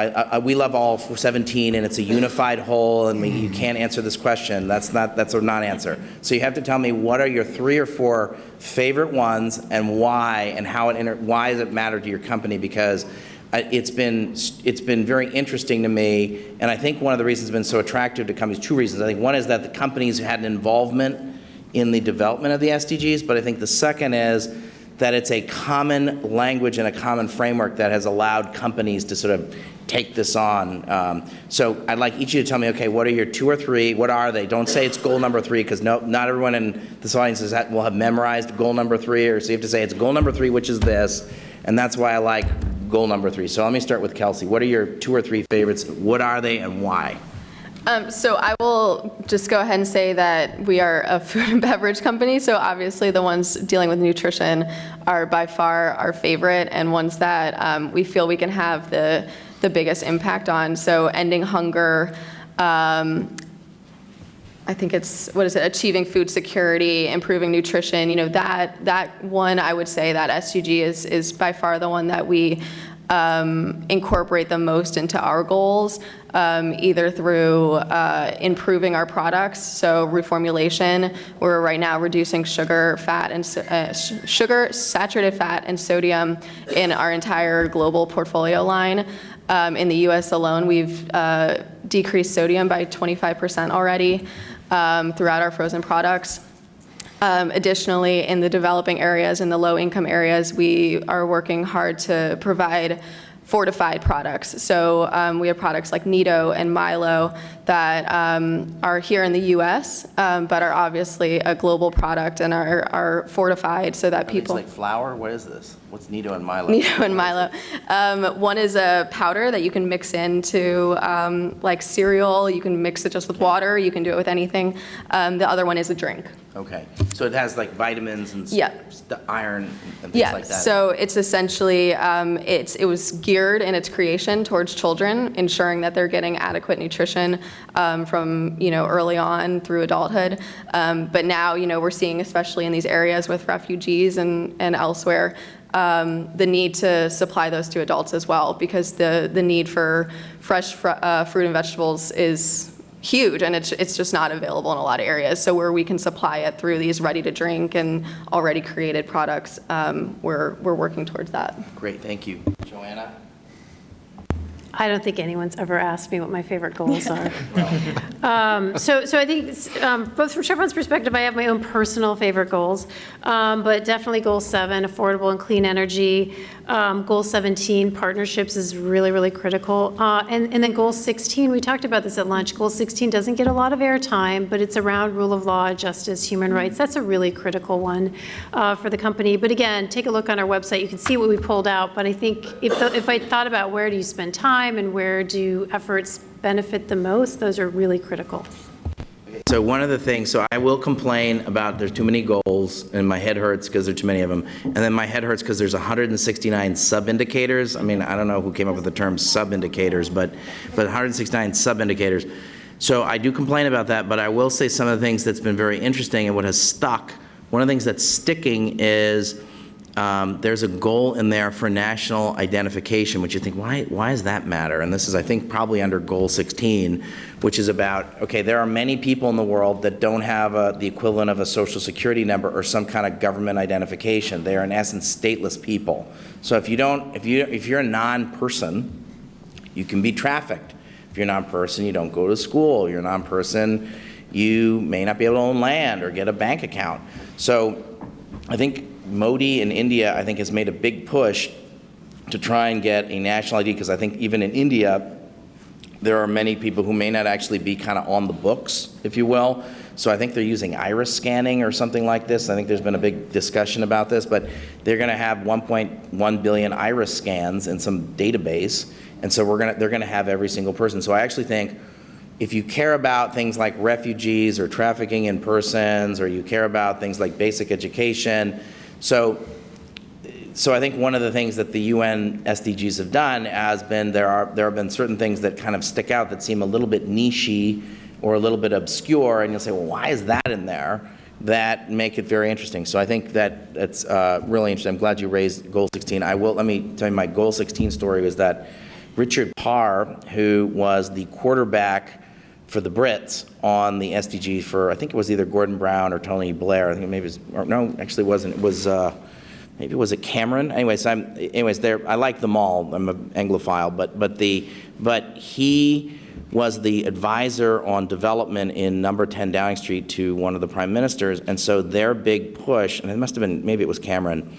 We love all 17 and it's a unified whole and you can't answer this question. That's a non-answer. So you have to tell me what are your 3 or 4 favorite ones and why, and how why does it matter to your company? Because It's been very interesting to me, and I think one of the reasons it's been so attractive to companies, two reasons. I think one is that the companies had an involvement in the development of the SDGs, but I think the second is that it's a common language and a common framework that has allowed companies to sort of take this on. So I'd like each of you to tell me, okay, what are your 2 or 3? What are they? Don't say it's goal number 3, because not everyone in this audience will have memorized goal number 3, or so you have to say it's goal number 3, which is this, and that's why I like goal number 3. So let me start with Kelsey. What are your 2 or 3 favorites? What are they and why? So I will just go ahead and say that we are a food and beverage company, so obviously the ones dealing with nutrition are by far our favorite and ones that we feel we can have the biggest impact on. So ending hunger, I think it's, achieving food security, improving nutrition, that one, I would say that SDG is by far the one that we incorporate the most into our goals, either through improving our products, so reformulation. We're right now reducing sugar, saturated fat, and sodium in our entire global portfolio line. In the U.S. alone, we've decreased sodium by 25% already throughout our frozen products. Additionally, in the developing areas, in the low-income areas, we are working hard to provide fortified products. So we have products like Nido and Milo that are here in the U.S., but are obviously a global product and are fortified so that people... It's like flour? What is this? What's Nido and Milo? Nido and Milo. One is a powder that you can mix into like cereal. You can mix it just with water. You can do it with anything. The other one is a drink. Okay, so it has like vitamins and iron and things like that. So it's essentially, it was geared in its creation towards children, ensuring that they're getting adequate nutrition from early on through adulthood. But now we're seeing, especially in these areas with refugees and elsewhere, the need to supply those to adults as well, because the need for fresh fruit and vegetables is huge, and it's just not available in a lot of areas. So where we can supply it through these ready-to-drink and already created products, we're working towards that. Great, thank you. Joanna? I don't think anyone's ever asked me what my favorite goals are. So I think both from Chevron's perspective, I have my own personal favorite goals, but definitely goal 7, affordable and clean energy. Goal 17, partnerships, is really, really critical. And then goal 16, we talked about this at lunch. Goal 16 doesn't get a lot of airtime, but it's around rule of law, justice, human rights. That's a really critical one for the company. But again, take a look on our website. You can see what we pulled out. But I think if I thought about where do you spend time and where do efforts benefit the most, those are really critical. So one of the things, so I will complain about there's too many goals, and my head hurts because there's too many of them, and then my head hurts because there's 169 sub-indicators. I mean, I don't know who came up with the term sub-indicators, but 169 sub-indicators. So I do complain about that, but I will say some of the things that's been very interesting and what has stuck. One of the things that's sticking is there's a goal in there for national identification, which you think, why does that matter? And this is, I think, probably under goal 16, which is about, okay, there are many people in the world that don't have the equivalent of a social security number or some kind of government identification. They are, in essence, stateless people. So if you're a non-person, you can be trafficked. If you're a non-person, you don't go to school. You're a non-person, you may not be able to own land or get a bank account. So I think Modi in India, I think, has made a big push to try and get a national ID, because I think even in India, there are many people who may not actually be kind of on the books, if you will. So I think they're using iris scanning or something like this. I think there's been a big discussion about this, but they're going to have 1.1 billion iris scans in some database, and so they're going to have every single person. So I actually think if you care about things like refugees or trafficking in persons, or you care about things like basic education, so I think one of the things that the UN SDGs have done has been there have been certain things that kind of stick out that seem a little bit niche-y or a little bit obscure, and you'll say, well, why is that in there? That make it very interesting. So I think that it's really interesting. I'm glad you raised goal 16. Let me tell you, my goal 16 story was that Richard Parr, who was the quarterback for the Brits on the SDGs for, I think it was either Gordon Brown or Tony Blair. I think maybe it was, or no, actually it wasn't. It was maybe was it Cameron? Anyways, there, I like them all. I'm an Anglophile, but he was the advisor on development in number 10 Downing Street to one of the prime ministers, and so their big push, and it must have been, maybe it was Cameron,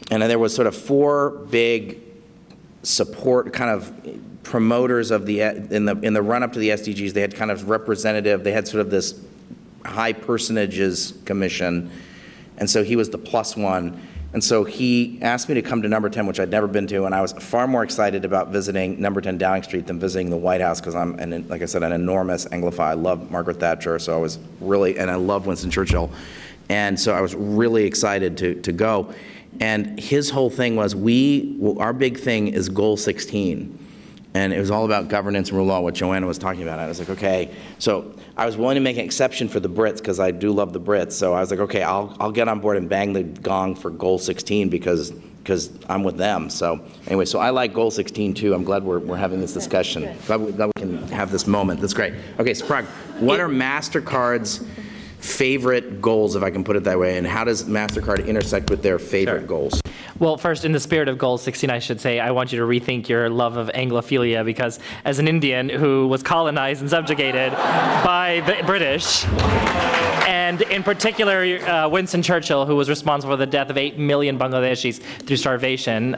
and there was sort of 4 big support kind of promoters of in the run-up to the SDGs. They had kind of representative, they had sort of this high personages commission, and so he was the plus one. And so he asked me to come to number 10, which I'd never been to, and I was far more excited about visiting number 10 Downing Street than visiting the White House, because I'm, like I said, an enormous Anglophile. I love Margaret Thatcher, so I was really, and I love Winston Churchill. And so I was really excited to go. And his whole thing was, our big thing is Goal 16. And it was all about governance and rule of law, what Joanna was talking about. I was like, okay. So I was willing to make an exception for the Brits, because I do love the Brits. So I was like, okay, I'll get on board and bang the gong for Goal 16 because I'm with them. So anyway, so I like Goal 16 too. I'm glad we're having this discussion. Glad we can have this moment. That's great. Okay, so Parag, what are MasterCard's favorite goals, if I can put it that way, and how does MasterCard intersect with their favorite goals? Well, first, in the spirit of Goal 16, I should say, I want you to rethink your love of Anglophilia, because as an Indian who was colonized and subjugated by the British, and in particular Winston Churchill, who was responsible for the death of 8 million Bangladeshis through starvation,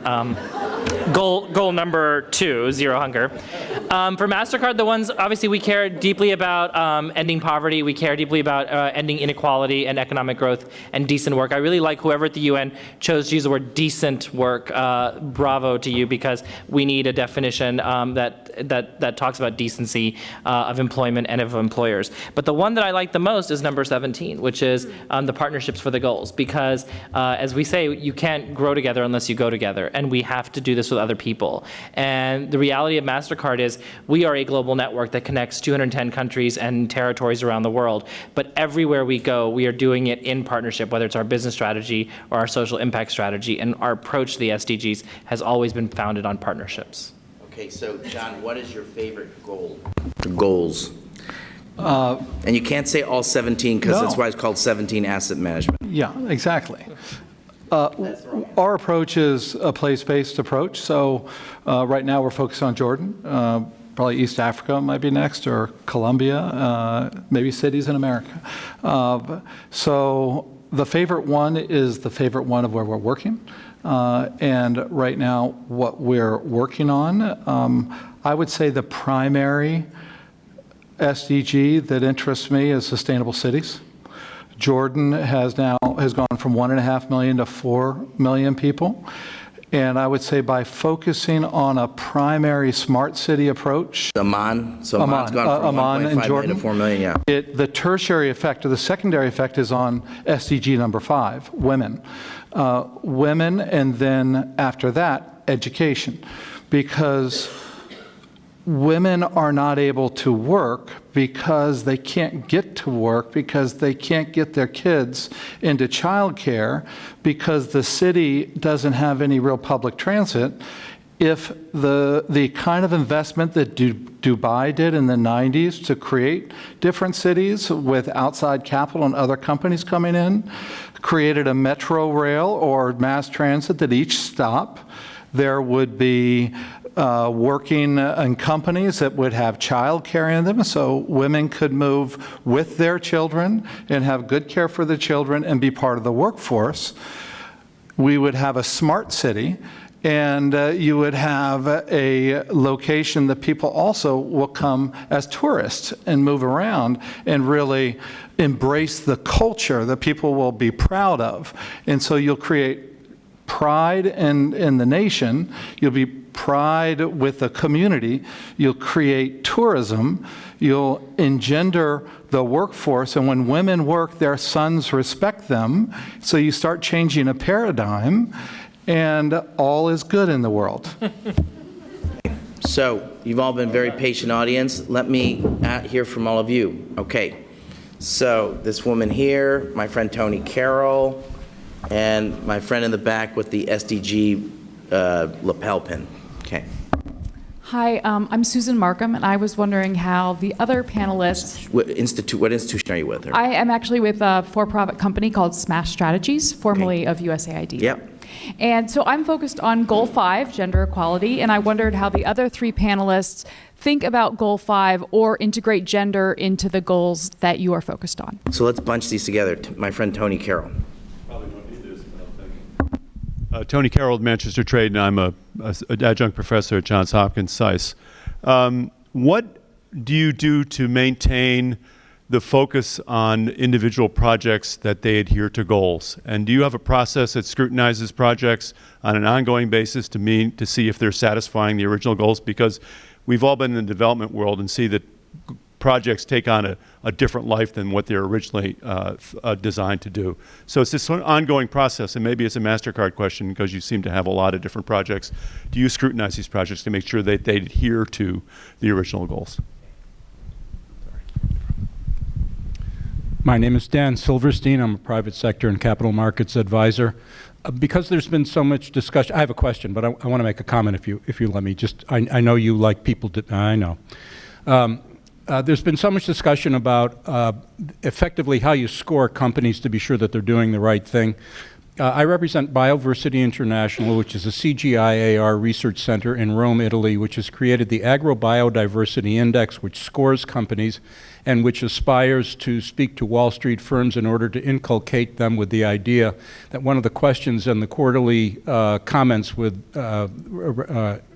goal number 2, zero hunger. For MasterCard, the ones, obviously we care deeply about ending poverty, we care deeply about ending inequality and economic growth and decent work. I really like whoever at the UN chose to use the word decent work. Bravo to you, because we need a definition that talks about decency of employment and of employers. But the one that I like the most is number 17, which is the partnerships for the goals, because as we say, you can't grow together unless you go together, and we have to do this with other people. And the reality of MasterCard is we are a global network that connects 210 countries and territories around the world, but everywhere we go, we are doing it in partnership, whether it's our business strategy or our social impact strategy, and our approach to the SDGs has always been founded on partnerships. Okay, so John, what is your favorite goal? Goals. And you can't say all 17, because that's why it's called 17 asset management. Yeah, exactly. Our approach is a place-based approach. So right now we're focused on Jordan. Probably East Africa might be next, or Colombia, maybe cities in America. So the favorite one is the favorite one of where we're working. And right now what we're working on, I would say the primary SDG that interests me is sustainable cities. Jordan has gone from 1.5 million to 4 million people. And I would say by focusing on a primary smart city approach. Amman's gone from 1.5 million to 4 million, yeah. The tertiary effect, or the secondary effect, is on SDG number 5, women. Women, and then after that, education. Because women are not able to work because they can't get to work, because they can't get their kids into childcare, because the city doesn't have any real public transit. If the kind of investment that Dubai did in the 90s to create different cities with outside capital and other companies coming in, created a metro rail or mass transit that each stop there would be working in companies that would have child care in them, so women could move with their children and have good care for the children and be part of the workforce. We would have a smart city, and you would have a location that people also will come as tourists and move around and really embrace the culture that people will be proud of. And so you'll create pride in the nation, you'll be pride with the community, you'll create tourism, you'll engender the workforce, and when women work, their sons respect them, so you start changing a paradigm, and all is good in the world. So, you've all been very patient audience. Let me hear from all of you. Okay, so this woman here, my friend Tony Carroll, and my friend in the back with the SDG lapel pin. Okay. Hi, I'm Susan Markham, and I was wondering how the other panelists. What institution are you with? I am actually with a for-profit company called Smash Strategies, formerly of USAID. Yep. And so I'm focused on Goal 5, gender equality, and I wondered how the other three panelists think about Goal 5 or integrate gender into the goals that you are focused on. So let's bunch these together. My friend Tony Carroll. Probably don't need this, but I'll take it. Tony Carroll, Manchester Trade, and I'm an adjunct professor at Johns Hopkins SAIS. What do you do to maintain the focus on individual projects that they adhere to goals? And do you have a process that scrutinizes projects on an ongoing basis to see if they're satisfying the original goals? Because we've all been in the development world and see that projects take on a different life than what they're originally designed to do. So it's this ongoing process, and maybe it's a MasterCard question because you seem to have a lot of different projects. Do you scrutinize these projects to make sure that they adhere to the original goals? My name is Dan Silverstein. I'm a private sector and capital markets advisor. Because there's been so much discussion, I have a question, but I want to make a comment if you let me. I know you like people to, I know. There's been so much discussion about effectively how you score companies to be sure that they're doing the right thing. I represent Bioversity International, which is a CGIAR research center in Rome, Italy, which has created the Agrobiodiversity Index, which scores companies and which aspires to speak to Wall Street firms in order to inculcate them with the idea that one of the questions in the quarterly comments with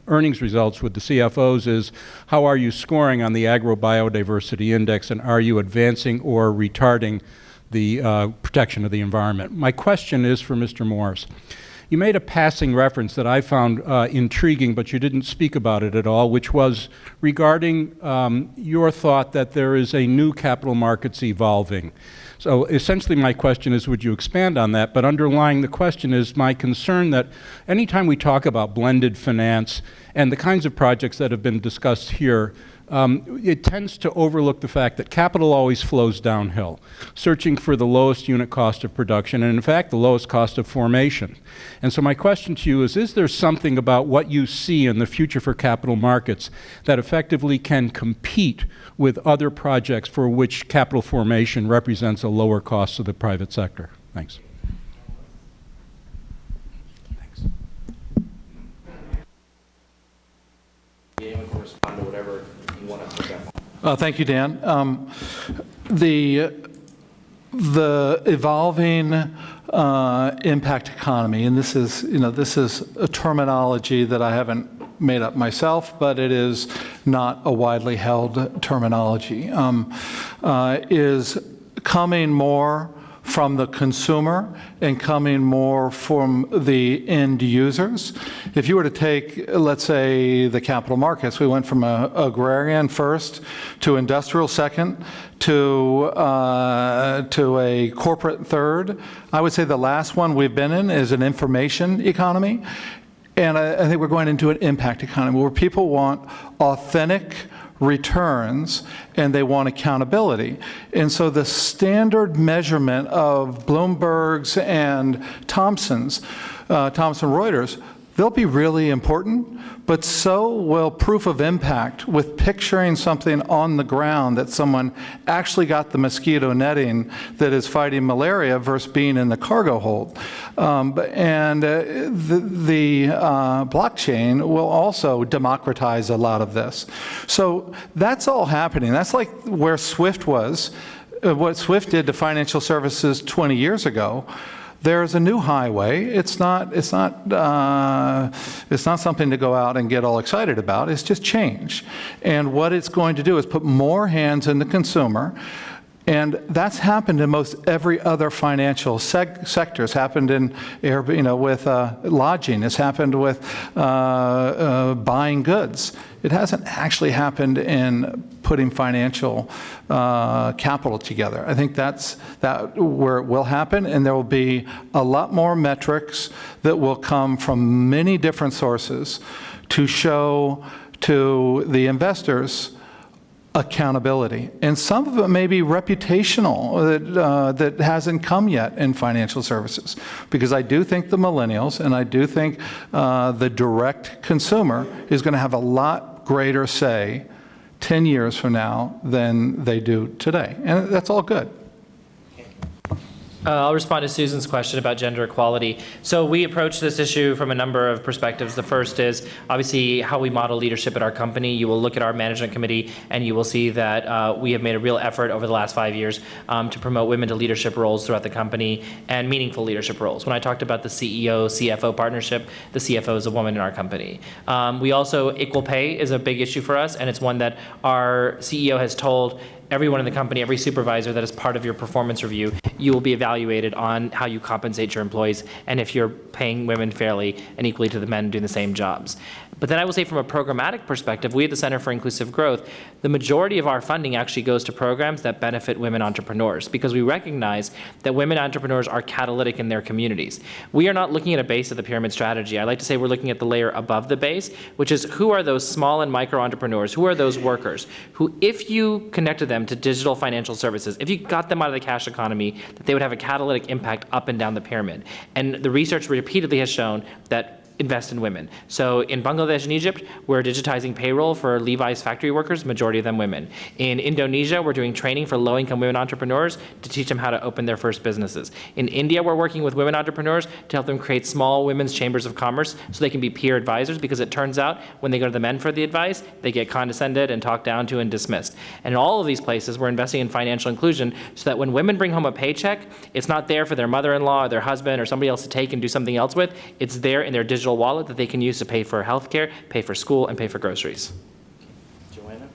earnings results with the CFOs is, how are you scoring on the Agrobiodiversity Index, and are you advancing or retarding the protection of the environment? My question is for Mr. Morris. You made a passing reference that I found intriguing, but you didn't speak about it at all, which was regarding your thought that there is a new capital markets evolving. So essentially my question is, would you expand on that? But underlying the question is my concern that anytime we talk about blended finance and the kinds of projects that have been discussed here, it tends to overlook the fact that capital always flows downhill, searching for the lowest unit cost of production and, in fact, the lowest cost of formation. And so my question to you is there something about what you see in the future for capital markets that effectively can compete with other projects for which capital formation represents a lower cost to the private sector? Thanks. Anyone can respond to whatever you want to pick up on. Thank you, Dan. The evolving impact economy, and this is a terminology that I haven't made up myself, but it is not a widely held terminology, is coming more from the consumer and coming more from the end users. If you were to take, let's say, the capital markets, we went from agrarian first to industrial second to a corporate third. I would say the last one we've been in is an information economy. And I think we're going into an impact economy where people want authentic returns and they want accountability. And so the standard measurement of Bloomberg's and Thomson Reuters, they'll be really important, but so will proof of impact with picturing something on the ground that someone actually got the mosquito netting that is fighting malaria versus being in the cargo hold. The blockchain will also democratize a lot of this. So that's all happening. That's like where SWIFT was, what SWIFT did to financial services 20 years ago. There's a new highway. It's not something to go out and get all excited about. It's just change. And what it's going to do is put more hands in the consumer. And that's happened in most every other financial sector. It's happened in, with lodging. It's happened with buying goods. It hasn't actually happened in putting financial capital together. I think that's where it will happen, and there will be a lot more metrics that will come from many different sources to show to the investors accountability. And some of it may be reputational that hasn't come yet in financial services. Because I do think the millennials and I do think the direct consumer is going to have a lot greater say 10 years from now than they do today. And that's all good. I'll respond to Susan's question about gender equality. So we approach this issue from a number of perspectives. The first is obviously how we model leadership at our company. You will look at our management committee and you will see that we have made a real effort over the last 5 years to promote women to leadership roles throughout the company and meaningful leadership roles. When I talked about the CEO-CFO partnership, the CFO is a woman in our company. We also, equal pay is a big issue for us, and it's one that our CEO has told everyone in the company, every supervisor, that is part of your performance review, you will be evaluated on how you compensate your employees and if you're paying women fairly and equally to the men doing the same jobs. But then I will say from a programmatic perspective, we at the Center for Inclusive Growth, the majority of our funding actually goes to programs that benefit women entrepreneurs because we recognize that women entrepreneurs are catalytic in their communities. We are not looking at a base of the pyramid strategy. I like to say we're looking at the layer above the base, which is who are those small and micro entrepreneurs, who are those workers who, if you connected them to digital financial services, if you got them out of the cash economy, that they would have a catalytic impact up and down the pyramid. And the research repeatedly has shown that invest in women. So in Bangladesh and Egypt, we're digitizing payroll for Levi's factory workers, majority of them women. In Indonesia, we're doing training for low-income women entrepreneurs to teach them how to open their first businesses. In India, we're working with women entrepreneurs to help them create small women's chambers of commerce so they can be peer advisors, because it turns out when they go to the men for the advice, they get condescended and talked down to and dismissed. And in all of these places, we're investing in financial inclusion so that when women bring home a paycheck, it's not there for their mother-in-law or their husband or somebody else to take and do something else with. It's there in their digital wallet that they can use to pay for healthcare, pay for school, and pay for groceries. Joanna?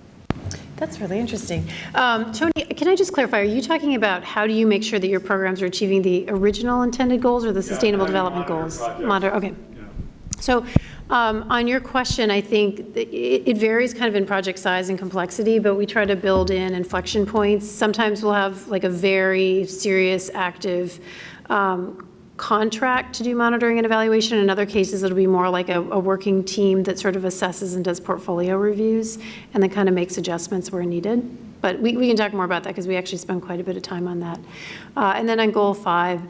That's really interesting. Tony, can I just clarify, are you talking about how do you make sure that your programs are achieving the original intended goals or the Sustainable Development Goals? Okay. Yeah. So on your question, I think it varies kind of in project size and complexity, but we try to build in inflection points. Sometimes we'll have like a very serious, active contract to do monitoring and evaluation. In other cases, it'll be more like a working team that sort of assesses and does portfolio reviews and then kind of makes adjustments where needed. But we can talk more about that because we actually spend quite a bit of time on that. And then on Goal 5,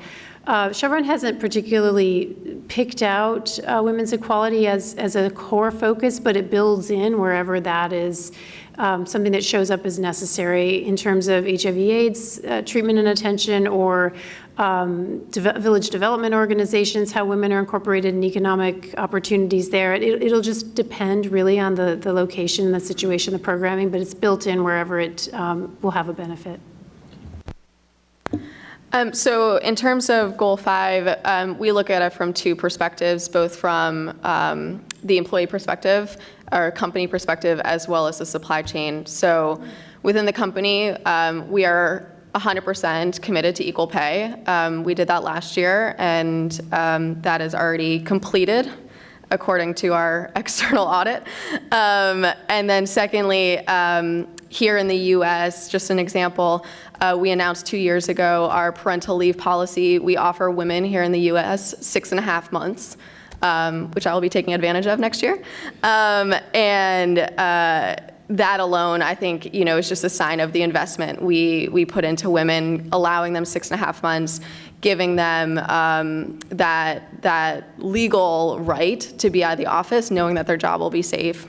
Chevron hasn't particularly picked out women's equality as a core focus, but it builds in wherever that is something that shows up as necessary in terms of HIV/AIDS treatment and attention, or village development organizations, how women are incorporated in economic opportunities there. It'll just depend really on the location, the situation, the programming, but it's built in wherever it will have a benefit. So in terms of Goal 5, we look at it from two perspectives, both from the employee perspective, or company perspective, as well as the supply chain. So within the company, we are 100% committed to equal pay. We did that last year, and that is already completed according to our external audit. And then secondly, here in the US, just an example, we announced 2 years ago our parental leave policy. We offer women here in the US 6.5 months, which I will be taking advantage of next year. That alone, I think, is just a sign of the investment we put into women, allowing them 6.5 months, giving them that legal right to be out of the office, knowing that their job will be safe.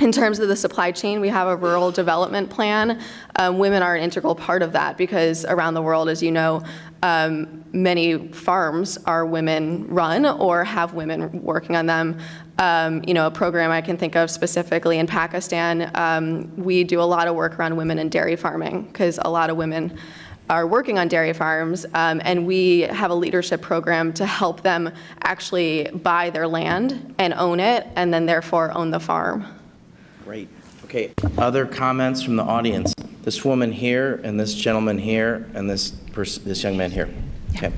In terms of the supply chain, we have a rural development plan. Women are an integral part of that because around the world, as you know, many farms are women-run or have women working on them. A program I can think of specifically in Pakistan, we do a lot of work around women in dairy farming because a lot of women are working on dairy farms, and we have a leadership program to help them actually buy their land and own it, and then therefore own the farm. Great. Okay, other comments from the audience? This woman here, and this gentleman here, and this young man here. Okay.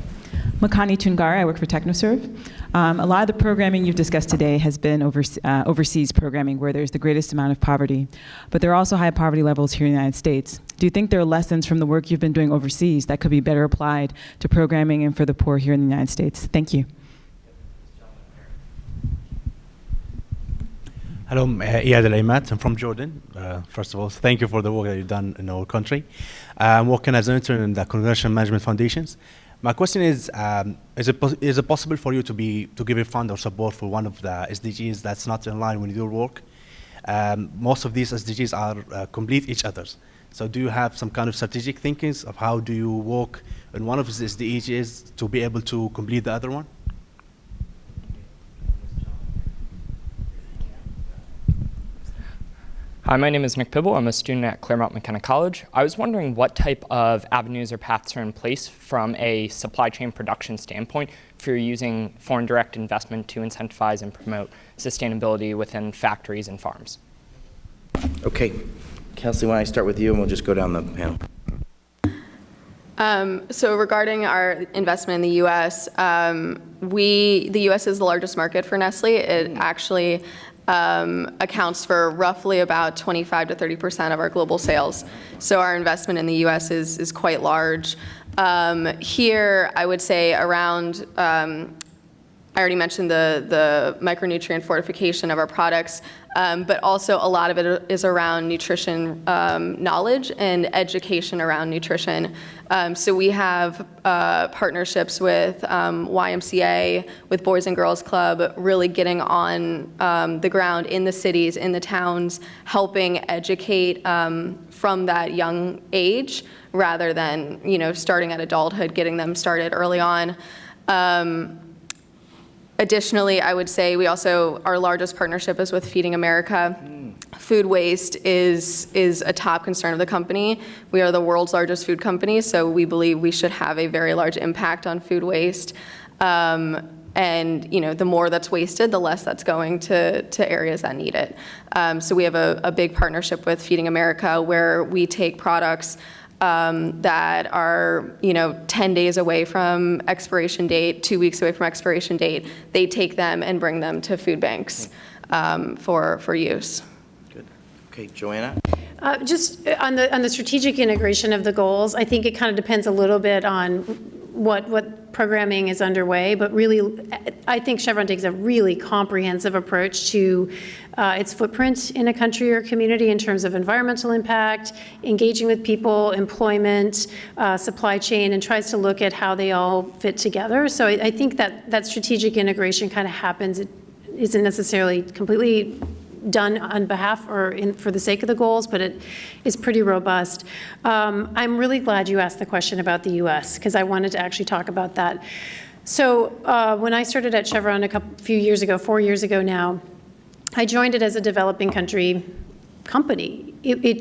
Makani Tungar, I work for TechnoServe. A lot of the programming you've discussed today has been overseas programming where there's the greatest amount of poverty, but there are also high poverty levels here in the United States. Do you think there are lessons from the work you've been doing overseas that could be better applied to programming and for the poor here in the United States? Thank you. Hello, I'm Iyad Al-Aymat. I'm from Jordan. First of all, thank you for the work that you've done in our country. I'm working as an intern in the Congressional Management Foundations. My question is it possible for you to give a fund or support for one of the SDGs that's not in line with your work? most of these SDGs are complete each other's. So do you have some kind of strategic thinkings of how do you work in one of the SDGs to be able to complete the other one? Hi, my name is Nick Pibble. I'm a student at Claremont McKenna College. I was wondering what type of avenues or paths are in place from a supply chain production standpoint for using foreign direct investment to incentivize and promote sustainability within factories and farms. Okay. Kelsey, why don't I start with you, and we'll just go down the panel. So regarding our investment in the U.S., the U.S. is the largest market for Nestle. It actually accounts for roughly about 25 to 30% of our global sales. So our investment in the U.S. is quite large. Here, I would say around, I already mentioned the micronutrient fortification of our products, but also a lot of it is around nutrition knowledge and education around nutrition. So we have partnerships with YMCA, with Boys and Girls Club, really getting on the ground in the cities, in the towns, helping educate from that young age, rather than starting at adulthood, getting them started early on. Additionally, I would say our largest partnership is with Feeding America. Food waste is a top concern of the company. We are the world's largest food company, so we believe we should have a very large impact on food waste. And the more that's wasted, the less that's going to areas that need it. So we have a big partnership with Feeding America, where we take products that are 10 days away from expiration date, 2 weeks away from expiration date. They take them and bring them to food banks for use. Good. Okay, Joanna? Just on the strategic integration of the goals, I think it kind of depends a little bit on what programming is underway, but really, I think Chevron takes a really comprehensive approach to its footprint in a country or community in terms of environmental impact, engaging with people, employment, supply chain, and tries to look at how they all fit together. So I think that strategic integration kind of happens. It isn't necessarily completely done on behalf or for the sake of the goals, but it is pretty robust. I'm really glad you asked the question about the U.S., because I wanted to actually talk about that. So when I started at Chevron a few years ago, 4 years ago now, I joined it as a developing country company.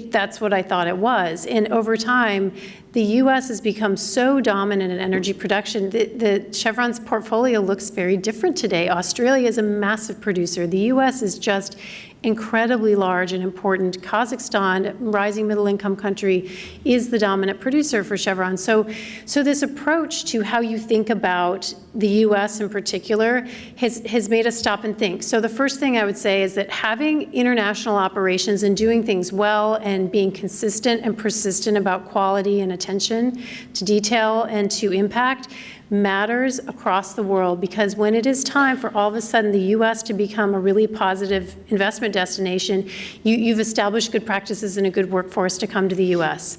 That's what I thought it was. And over time, the U.S. has become so dominant in energy production that Chevron's portfolio looks very different today. Australia is a massive producer. The U.S. is just incredibly large and important. Kazakhstan, rising middle income country, is the dominant producer for Chevron. So this approach to how you think about the U.S. in particular has made us stop and think. So the first thing I would say is that having international operations and doing things well and being consistent and persistent about quality and attention to detail and to impact matters across the world, because when it is time for all of a sudden the U.S. to become a really positive investment destination, you've established good practices and a good workforce to come to the U.S.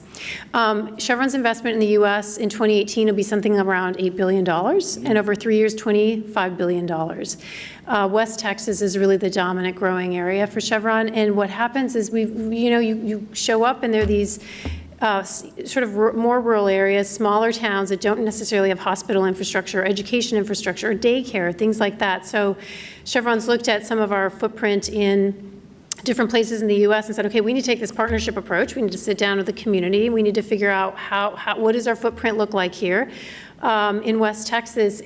Chevron's investment in the U.S. in 2018 will be something around $8 billion, and over 3 years, $25 billion. West Texas is really the dominant growing area for Chevron, and what happens is you show up and there are these sort of more rural areas, smaller towns that don't necessarily have hospital infrastructure, education infrastructure, or daycare, things like that. So Chevron's looked at some of our footprint in different places in the U.S. and said, okay, we need to take this partnership approach. We need to sit down with the community. We need to figure out what does our footprint look like here. In West Texas,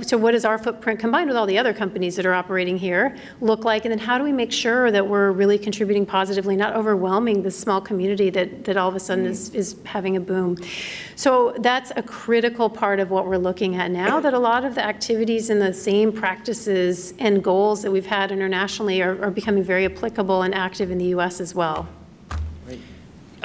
so what does our footprint combined with all the other companies that are operating here look like? And then how do we make sure that we're really contributing positively, not overwhelming this small community that all of a sudden is having a boom? So that's a critical part of what we're looking at now, that a lot of the activities and the same practices and goals that we've had internationally are becoming very applicable and active in the U.S. as well.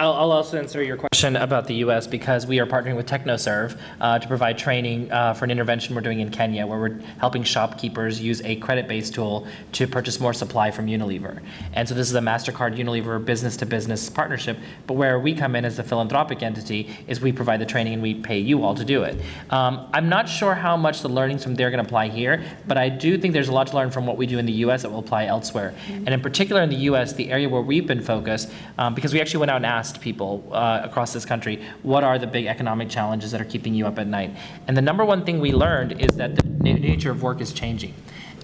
I'll also answer your question about the U.S. because we are partnering with TechnoServe to provide training for an intervention we're doing in Kenya, where we're helping shopkeepers use a credit-based tool to purchase more supply from Unilever. And so this is a MasterCard Unilever business-to-business partnership, but where we come in as a philanthropic entity is we provide the training and we pay you all to do it. I'm not sure how much the learnings from there are going to apply here, but I do think there's a lot to learn from what we do in the U.S. that will apply elsewhere. And in particular in the U.S., the area where we've been focused, because we actually went out and asked people across this country, what are the big economic challenges that are keeping you up at night? And the number one thing we learned is that the nature of work is changing.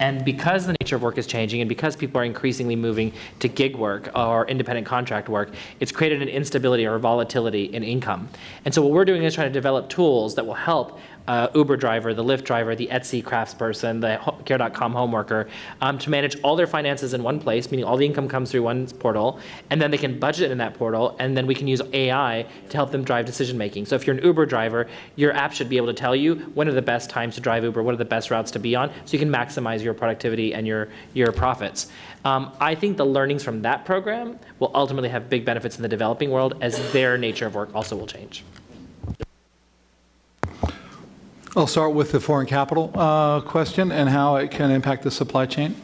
And because the nature of work is changing and because people are increasingly moving to gig work or independent contract work, it's created an instability or volatility in income. And so what we're doing is trying to develop tools that will help Uber driver, the Lyft driver, the Etsy craftsperson, the Care.com home worker, to manage all their finances in one place, meaning all the income comes through one portal, and then they can budget in that portal, and then we can use AI to help them drive decision making. So if you're an Uber driver, your app should be able to tell you when are the best times to drive Uber, what are the best routes to be on, so you can maximize your productivity and your profits. I think the learnings from that program will ultimately have big benefits in the developing world as their nature of work also will change. I'll start with the foreign capital question and how it can impact the supply chain.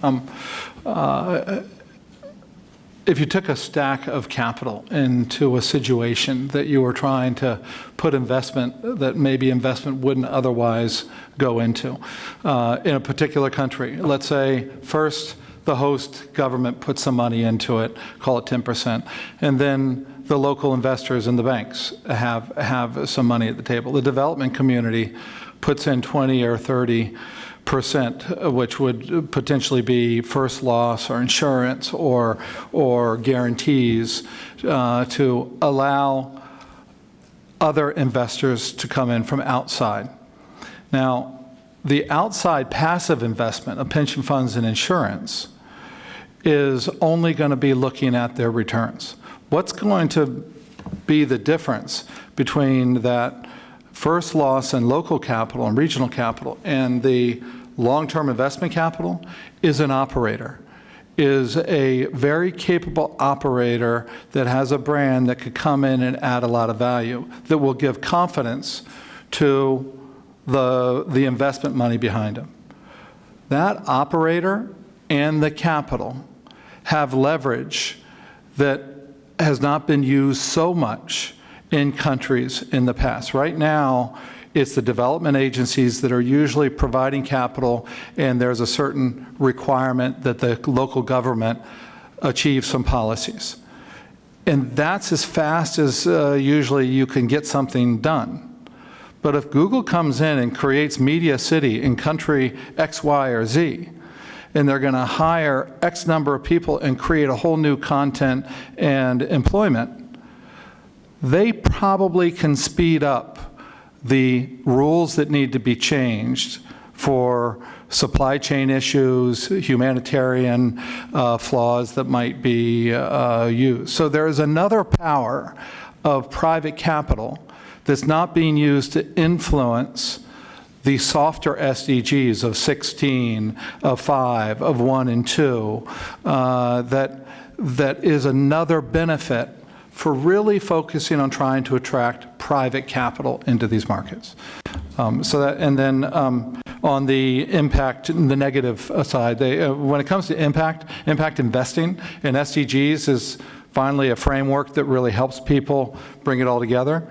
If you took a stack of capital into a situation that you were trying to put investment that maybe investment wouldn't otherwise go into in a particular country, let's say first the host government puts some money into it, call it 10%, and then the local investors and the banks have some money at the table. The development community puts in 20 or 30%, which would potentially be first loss or insurance or guarantees to allow other investors to come in from outside. Now, the outside passive investment of pension funds and insurance is only going to be looking at their returns. What's going to be the difference between that first loss and local capital and regional capital and the long-term investment capital is an operator, is a very capable operator that has a brand that could come in and add a lot of value, that will give confidence to the investment money behind them. That operator and the capital have leverage that has not been used so much in countries in the past. Right now, it's the development agencies that are usually providing capital, and there's a certain requirement that the local government achieve some policies. And that's as fast as usually you can get something done. But if Google comes in and creates Media City in country X, Y, or Z, and they're going to hire X number of people and create a whole new content and employment, they probably can speed up the rules that need to be changed for supply chain issues, humanitarian flaws that might be used. So there is another power of private capital that's not being used to influence the softer SDGs of 16, of 5, of 1 and 2, that is another benefit for really focusing on trying to attract private capital into these markets. And then on the impact, the negative side, when it comes to impact investing in SDGs is finally a framework that really helps people bring it all together.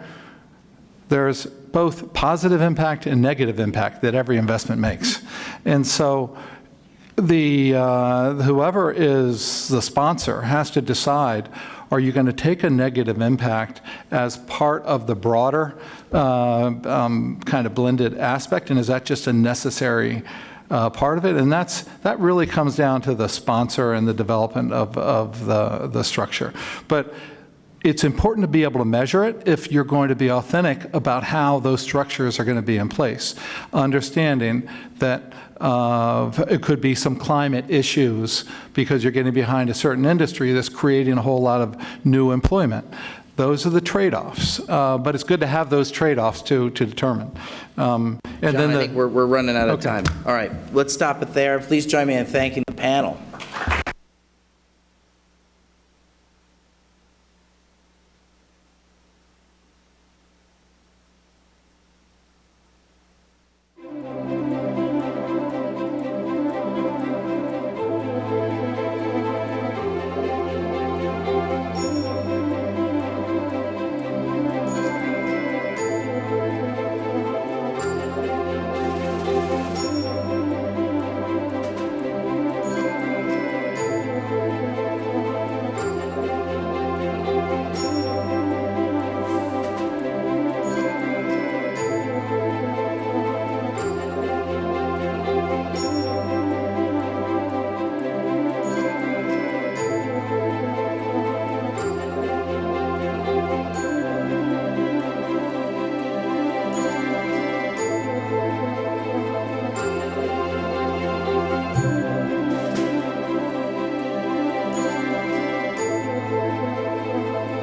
There's both positive impact and negative impact that every investment makes. And so whoever is the sponsor has to decide, are you going to take a negative impact as part of the broader kind of blended aspect, and is that just a necessary part of it? And that really comes down to the sponsor and the development of the structure. But it's important to be able to measure it if you're going to be authentic about how those structures are going to be in place, understanding that it could be some climate issues because you're getting behind a certain industry that's creating a whole lot of new employment. Those are the trade-offs, but it's good to have those trade-offs to determine. John, I think we're running out of time. All right, let's stop it there. Please join me in thanking the panel.